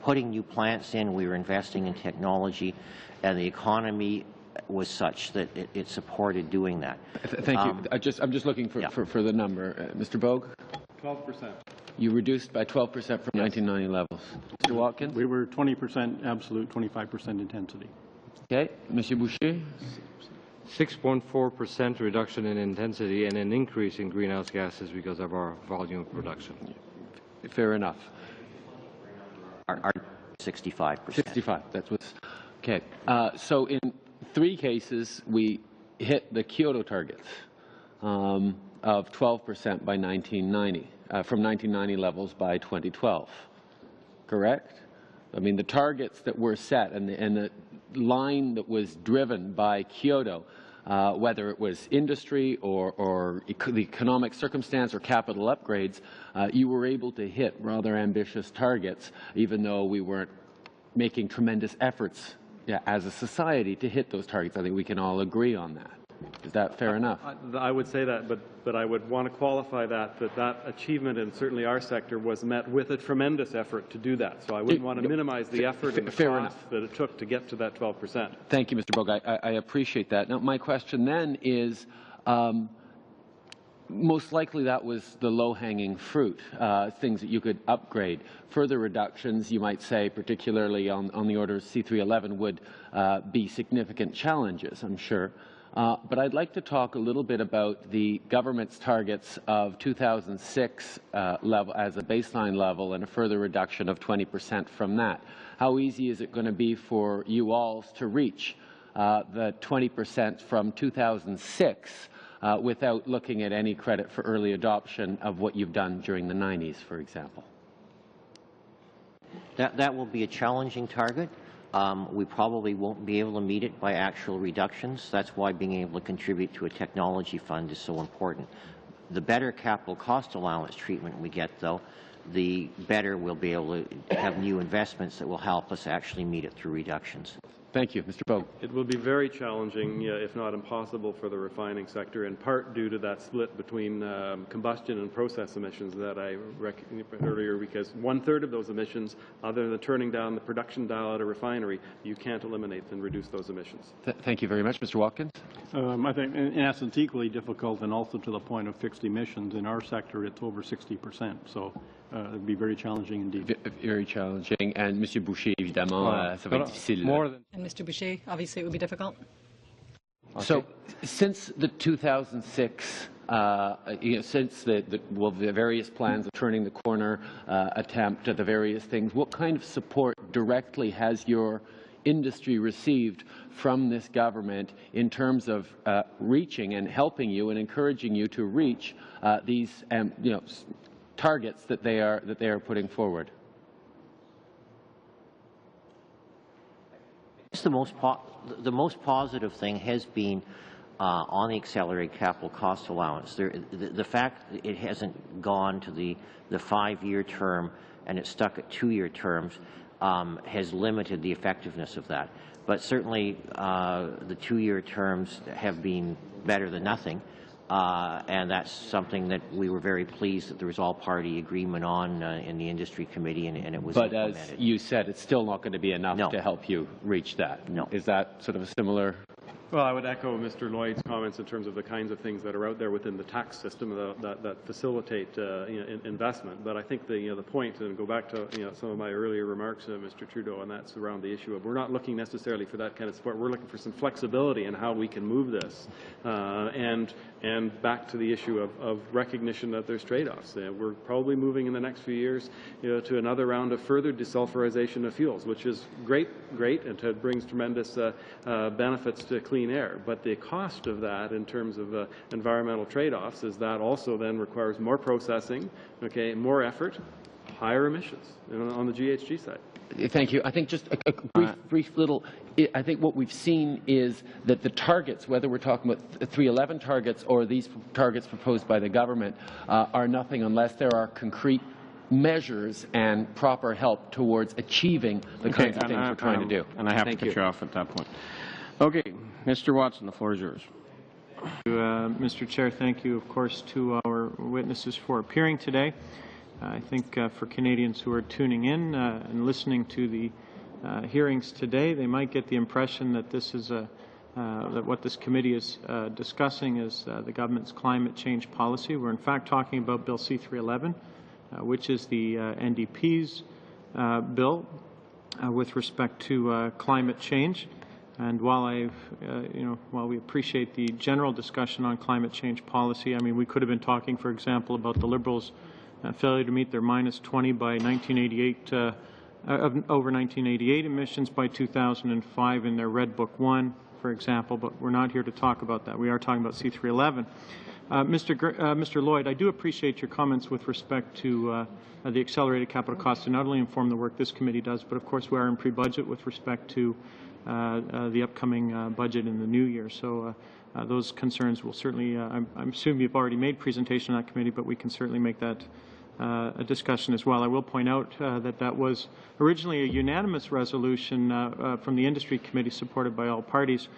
putting new plants in, we were investing in technology, and the economy was such that it supported doing that. Thank you. I'm just looking for the number. Mr. Bogue? 12%. You reduced by 12% from 1990 levels. Mr. Watkins? We were 20% absolute, 25% intensity. Okay. Monsieur Boucher? 6.4% reduction in intensity and an increase in greenhouse gases because of our volume of production. Fair enough. Our 65%. 65. That's what's okay. So in 3 cases, we hit the Kyoto targets of 12% by 1990, from 1990 levels by 2012. Correct? I mean, the targets that were set and the line that was driven by Kyoto, whether it was industry or the economic circumstance or capital upgrades, you were able to hit rather ambitious targets, even though we weren't making tremendous efforts as a society to hit those targets. I think we can all agree on that. Is that fair enough? I would say that, but I would want to qualify that achievement in certainly our sector was met with a tremendous effort to do that. So I wouldn't want to minimize the effort and the cost that it took to get to that 12%. Thank you, Mr. Bogue. I appreciate that. Now, my question then is, most likely that was the low-hanging fruit, things that you could upgrade. Further reductions, you might say, particularly on the order of C311, would be significant challenges, I'm sure. But I'd like to talk a little bit about the government's targets of 2006 level as a baseline level and a further reduction of 20% from that. How easy is it going to be for you all to reach the 20% from 2006 without looking at any credit for early adoption of what you've done during the 90s, for example? That will be a challenging target. We probably won't be able to meet it by actual reductions. That's why being able to contribute to a technology fund is so important. The better capital cost allowance treatment we get, though, the better we'll be able to have new investments that will help us actually meet it through reductions. Thank you. Mr. Bogue. It will be very challenging, if not impossible, for the refining sector, in part due to that split between combustion and process emissions that I recognized earlier, because 1/3 of those emissions, other than turning down the production dial at a refinery, you can't eliminate and reduce those emissions. Thank you very much. Mr. Watkins? I think, in essence, equally difficult, and also to the point of fixed emissions. In our sector, it's over 60%, so it would be very challenging indeed. Very challenging. And Monsieur Boucher, évidemment, ça va être difficile. And Mr. Boucher, obviously it would be difficult. Okay. So, since the 2006, since the various plans of turning the corner attempt at the various things, what kind of support directly has your industry received from this government in terms of reaching and helping you and encouraging you to reach these targets that they are putting forward? The most positive thing has been on the accelerated capital cost allowance. The fact that it hasn't gone to the 5-year term and it's stuck at 2-year terms has limited the effectiveness of that. But certainly the 2-year terms have been better than nothing. And that's something that we were very pleased that there was all-party agreement on in the industry committee, and it was implemented. But as you said, it's still not going to be enough to help you reach that. No. Is that sort of a similar? Well, I would echo Mr. Lloyd's comments in terms of the kinds of things that are out there within the tax system that facilitate investment. But I think the point, and go back to some of my earlier remarks, Mr. Trudeau, and that's around the issue of we're not looking necessarily for that kind of support. We're looking for some flexibility in how we can move this, and back to the issue of recognition that there's trade-offs. We're probably moving in the next few years to another round of further desulfurization of fuels, which is great, and it brings tremendous benefits to clean air. But the cost of that in terms of environmental trade-offs is that also then requires more processing, more effort, higher emissions on the GHG side. Thank you. I think just a brief little, I think what we've seen is that the targets, whether we're talking about 311 targets or these targets proposed by the government, are nothing unless there are concrete measures and proper help towards achieving the kinds of things we're trying to do. And I have to cut you off at that point. Okay, Mr. Watson, the floor is yours. Mr. Chair, thank you, of course, to our witnesses for appearing today. I think for Canadians who are tuning in and listening to the hearings today, they might get the impression that this is that what this committee is discussing is the government's climate change policy. We're in fact talking about Bill C-311, which is the NDP's bill with respect to climate change. And while while we appreciate the general discussion on climate change policy, I mean, we could have been talking, for example, about the Liberals' failure to meet their -20 by 1988, over 1988 emissions by 2005 in their Red Book 1, for example, but we're not here to talk about that. We are talking about C-311. Mr. Lloyd, I do appreciate your comments with respect to the accelerated capital costs to not only inform the work this committee does, but of course we are in pre-budget with respect to the upcoming budget in the new year. So those concerns will certainly, I'm assuming you've already made presentation on that committee, but we can certainly make that a discussion as well. I will point out that was originally a unanimous resolution from the industry committee supported by all parties.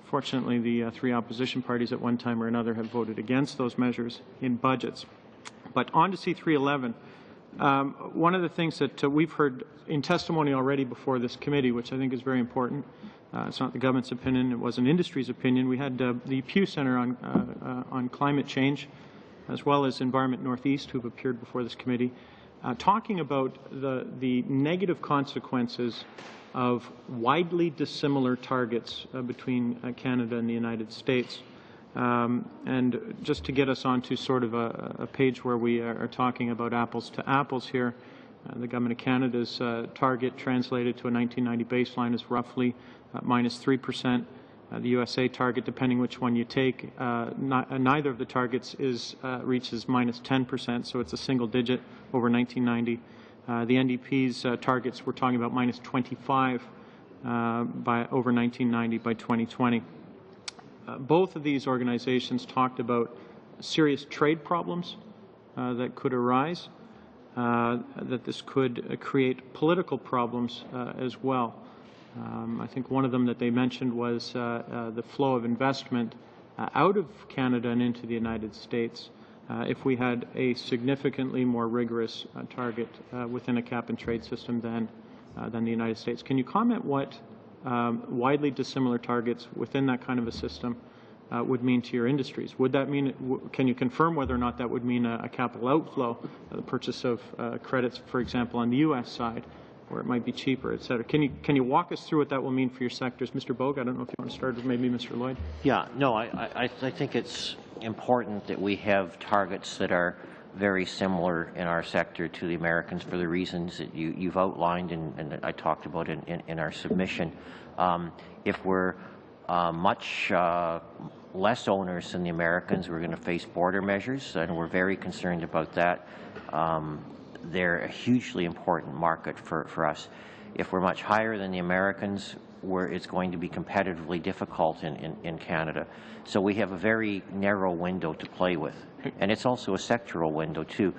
Fortunately, the 3 opposition parties at one time or another have voted against those measures in budgets. But on to C-311. One of the things that we've heard in testimony already before this committee, which I think is very important, it's not the government's opinion, it was an industry's opinion. We had the Pew Center on climate change, as well as Environment Northeast, who've appeared before this committee, talking about the negative consequences of widely dissimilar targets between Canada and the United States. And just to get us onto sort of a page where we are talking about apples to apples here, the Government of Canada's target translated to a 1990 baseline is roughly -3%. The USA target, depending which one you take, neither of the targets reaches minus 10%, so it's a single digit over 1990. The NDP's targets, we're talking about minus 25 by over 1990 by 2020. Both of these organizations talked about serious trade problems that could arise, that this could create political problems as well. I think one of them that they mentioned was the flow of investment out of Canada and into the United States if we had a significantly more rigorous target within a cap-and-trade system than the United States. Can you comment what widely dissimilar targets within that kind of a system would mean to your industries? Would that mean, can you confirm whether or not that would mean a capital outflow, the purchase of credits, for example, on the U.S. side, where it might be cheaper, et cetera? Can you walk us through what that will mean for your sectors? Mr. Bogue, I don't know if you want to start with maybe Mr. Lloyd. Yeah, no, I think it's important that we have targets that are very similar in our sector to the Americans for the reasons that you've outlined and that I talked about in our submission. If we're much less owners than the Americans, we're going to face border measures, and we're very concerned about that. They're a hugely important market for us. If we're much higher than the Americans, it's going to be competitively difficult in Canada. So we have a very narrow window to play with. And it's also a sectoral window, too.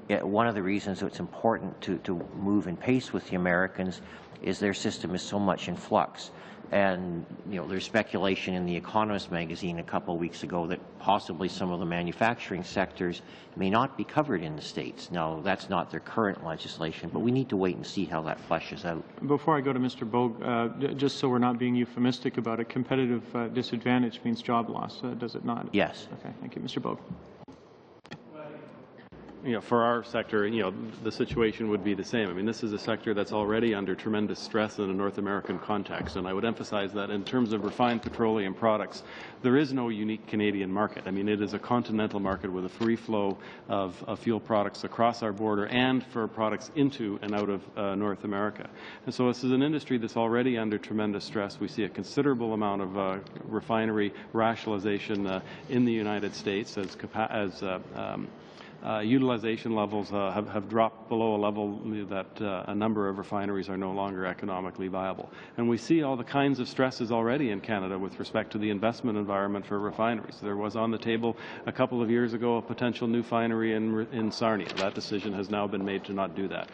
One of the reasons it's important to move in pace with the Americans is their system is so much in flux. And, you know, there's speculation in The Economist magazine a couple of weeks ago that possibly some of the manufacturing sectors may not be covered in the States. Now, that's not their current legislation, but we need to wait and see how that fleshes out. Before I go to Mr. Bogue, just so we're not being euphemistic about it, competitive disadvantage means job loss, does it not? Yes. Okay, thank you. Mr. Bogue. You know, for our sector, you know, the situation would be the same. I mean, this is a sector that's already under tremendous stress in a North American context, and I would emphasize that in terms of refined petroleum products, there is no unique Canadian market. I mean, it is a continental market with a free flow of fuel products across our border and for products into and out of North America. And so this is an industry that's already under tremendous stress. We see a considerable amount of refinery rationalization in the United States as utilization levels have dropped below a level that a number of refineries are no longer economically viable. And we see all the kinds of stresses already in Canada with respect to the investment environment for refineries. There was on the table a couple of years ago a potential new refinery in Sarnia. That decision has now been made to not do that.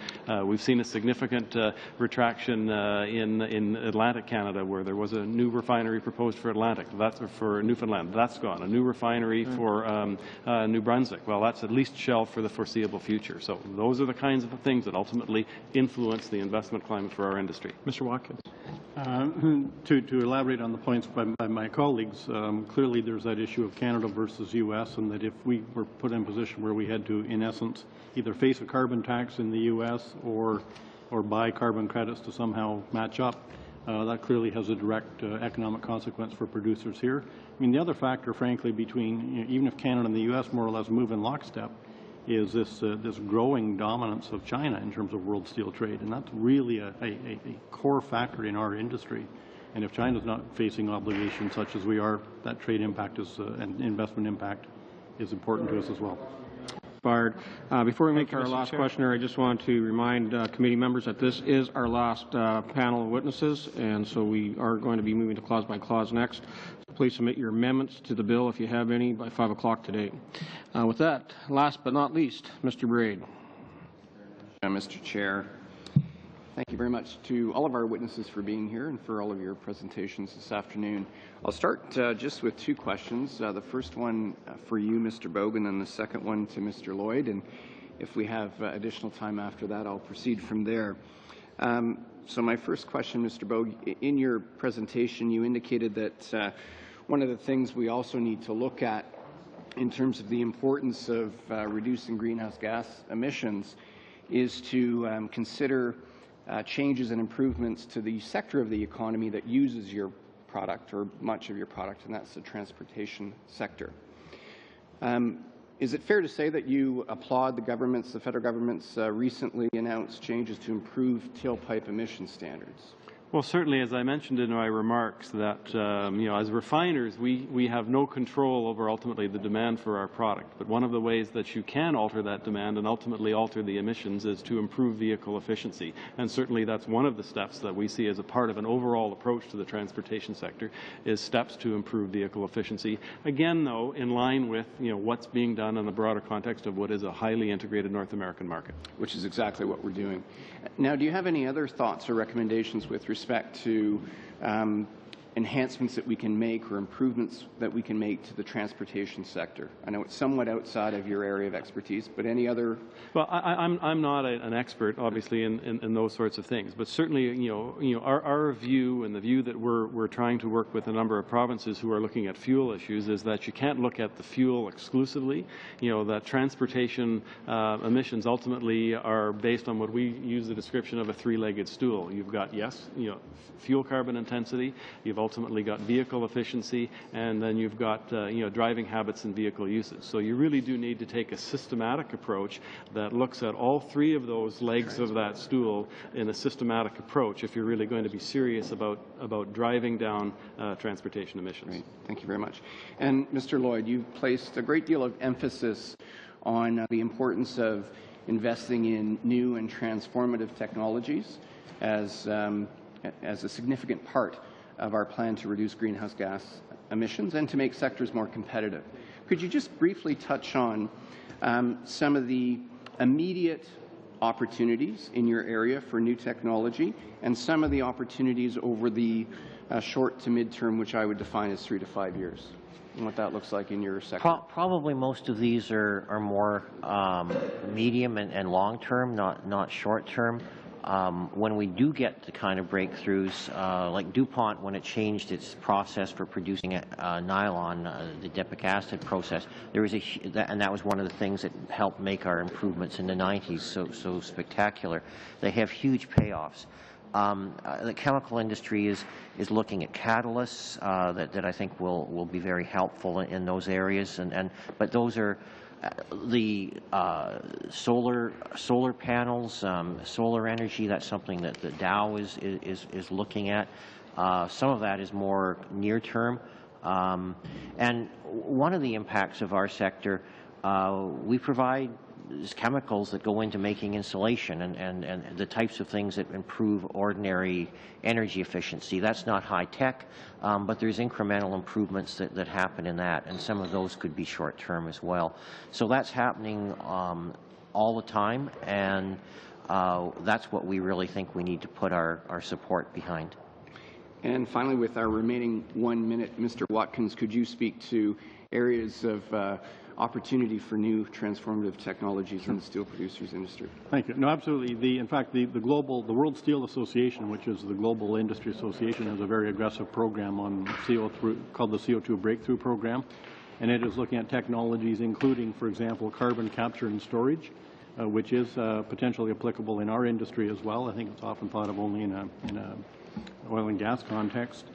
We've seen a significant retraction in Atlantic Canada, where there was a new refinery proposed for for Newfoundland. That's gone. A new refinery for New Brunswick. Well, that's at least shelf for the foreseeable future. So those are the kinds of things that ultimately influence the investment climate for our industry. Mr. Watkins. To elaborate on the points by my colleagues, clearly there's that issue of Canada versus U.S., and that if we were put in a position where we had to, in essence, either face a carbon tax in the U.S. or buy carbon credits to somehow match up, that clearly has a direct economic consequence for producers here. I mean, the other factor, frankly, between, you know, even if Canada and the U.S. more or less move in lockstep, is this growing dominance of China in terms of world steel trade, and that's really a core factor in our industry. And if China's not facing obligations such as we are, that trade impact and investment impact is important to us as well. Before we make our last questioner, I just want to remind committee members that this is our last panel of witnesses, and so we are going to be moving to clause by clause next. Please submit your amendments to the bill, if you have any, by 5 o'clock today. With that, last but not least, Mr. Braid. Mr. Chair, thank you very much to all of our witnesses for being here and for all of your presentations this afternoon. I'll start just with two questions. The first one for you, Mr. Bogue, and then the second one to Mr. Lloyd. And if we have additional time after that, I'll proceed from there. So my first question, Mr. Bogue, in your presentation, you indicated that one of the things we also need to look at in terms of the importance of reducing greenhouse gas emissions is to consider changes and improvements to the sector of the economy that uses your product or much of your product, and that's the transportation sector. Is it fair to say that you applaud the federal government's recently announced changes to improve tailpipe emission standards? Well, certainly, as I mentioned in my remarks, that as refiners, we have no control over ultimately the demand for our product. But one of the ways that you can alter that demand and ultimately alter the emissions is to improve vehicle efficiency. And certainly, that's one of the steps that we see as a part of an overall approach to the transportation sector, is steps to improve vehicle efficiency. Again, though, in line with what's being done in the broader context of what is a highly integrated North American market, which is exactly what we're doing. Now, do you have any other thoughts or recommendations with respect to enhancements that we can make or improvements that we can make to the transportation sector? I know it's somewhat outside of your area of expertise, but any other? Well, I'm not an expert, obviously, in those sorts of things, but certainly, our view and the view that we're trying to work with a number of provinces who are looking at fuel issues is that you can't look at the fuel exclusively. That transportation emissions ultimately are based on what we use the description of a three-legged stool. You've got, fuel carbon intensity, you've ultimately got vehicle efficiency, and then you've got driving habits and vehicle usage. So you really do need to take a systematic approach that looks at all three of those legs of that stool in a systematic approach if you're really going to be serious about driving down transportation emissions. Great. Thank you very much. And Mr. Lloyd, you've placed a great deal of emphasis on the importance of investing in new and transformative technologies as a significant part of our plan to reduce greenhouse gas emissions and to make sectors more competitive. Could you just briefly touch on some of the immediate opportunities in your area for new technology and some of the opportunities over the short to mid-term, which I would define as 3 to 5 years, and what that looks like in your sector? Probably most of these are more medium and long-term, not short-term. When we do get the kind of breakthroughs, like DuPont, when it changed its process for producing nylon, the dipic acid process, and that was one of the things that helped make our improvements in the 90s so spectacular. They have huge payoffs. The chemical industry is looking at catalysts that I think will be very helpful in those areas, but those are the solar panels, solar energy. That's something that the Dow is looking at. Some of that is more near term, and one of the impacts of our sector, we provide chemicals that go into making insulation and the types of things that improve ordinary energy efficiency. That's not high tech, but there's incremental improvements that happen in that, and some of those could be short term as well. So that's happening all the time, and that's what we really think we need to put our support behind. And finally, with our remaining 1 minute, Mr. Watkins, could you speak to areas of opportunity for new transformative technologies in the steel producers industry? Thank you. No, absolutely. In fact, the World Steel Association, which is the global industry association, has a very aggressive program on CO2 called the CO2 Breakthrough Program, and it is looking at technologies including, for example, carbon capture and storage, which is potentially applicable in our industry as well. I think it's often thought of only in a oil and gas context.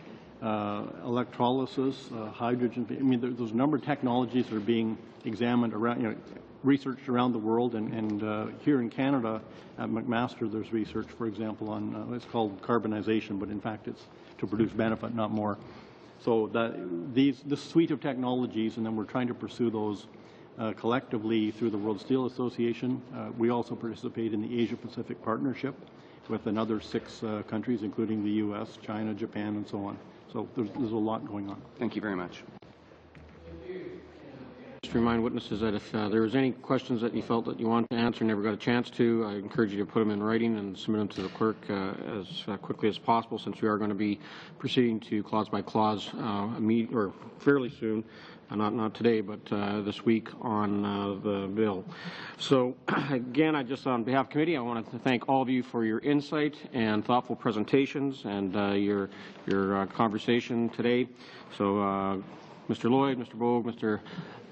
Electrolysis, hydrogen. I mean, there's a number of technologies that are being examined around, researched around the world, and here in Canada at McMaster, there's research, for example, on it's called carbonization, but in fact it's to produce benefit, not more. So this suite of technologies, and then we're trying to pursue those collectively through the World Steel Association. We also participate in the Asia-Pacific Partnership with another 6 countries, including the U.S., China, Japan, and so on. So there's a lot going on. Thank you very much. Just remind witnesses that if there was any questions that you felt that you wanted to answer and never got a chance to, I encourage you to put them in writing and submit them to the clerk as quickly as possible, since we are going to be proceeding to clause by clause fairly soon. Not today, but this week on the bill. So again, on behalf of the committee, I want to thank all of you for your insight and thoughtful presentations and your conversation today. So Mr. Lloyd, Mr. Bogue, Mr.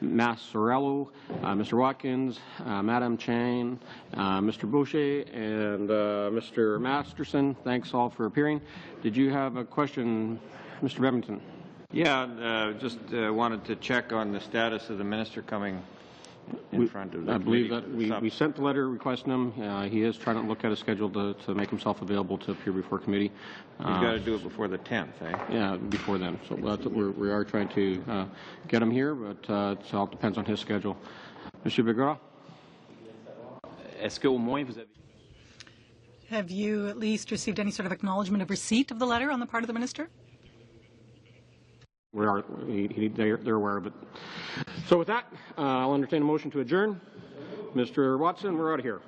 Massarello, Mr. Watkins, Madam Chang, Mr. Boucher, and Mr. Masterson, thanks all for appearing. Did you have a question, Mr. Bevington? Yeah, just wanted to check on the status of the minister coming in front of the I believe committee that we sent the letter requesting him. He is trying to look at a schedule to make himself available to appear before committee. He's got to do it before the 10th, eh? Yeah, before then. So that's what we are trying to get him here, but it all depends on his schedule. Monsieur Bigara? Est-ce qu'au moins vous avez... Have you at least received any sort of acknowledgement of receipt of the letter on the part of the minister? They're aware of it. So with that, I'll entertain a motion to adjourn. Mr. Watson, we're out of here.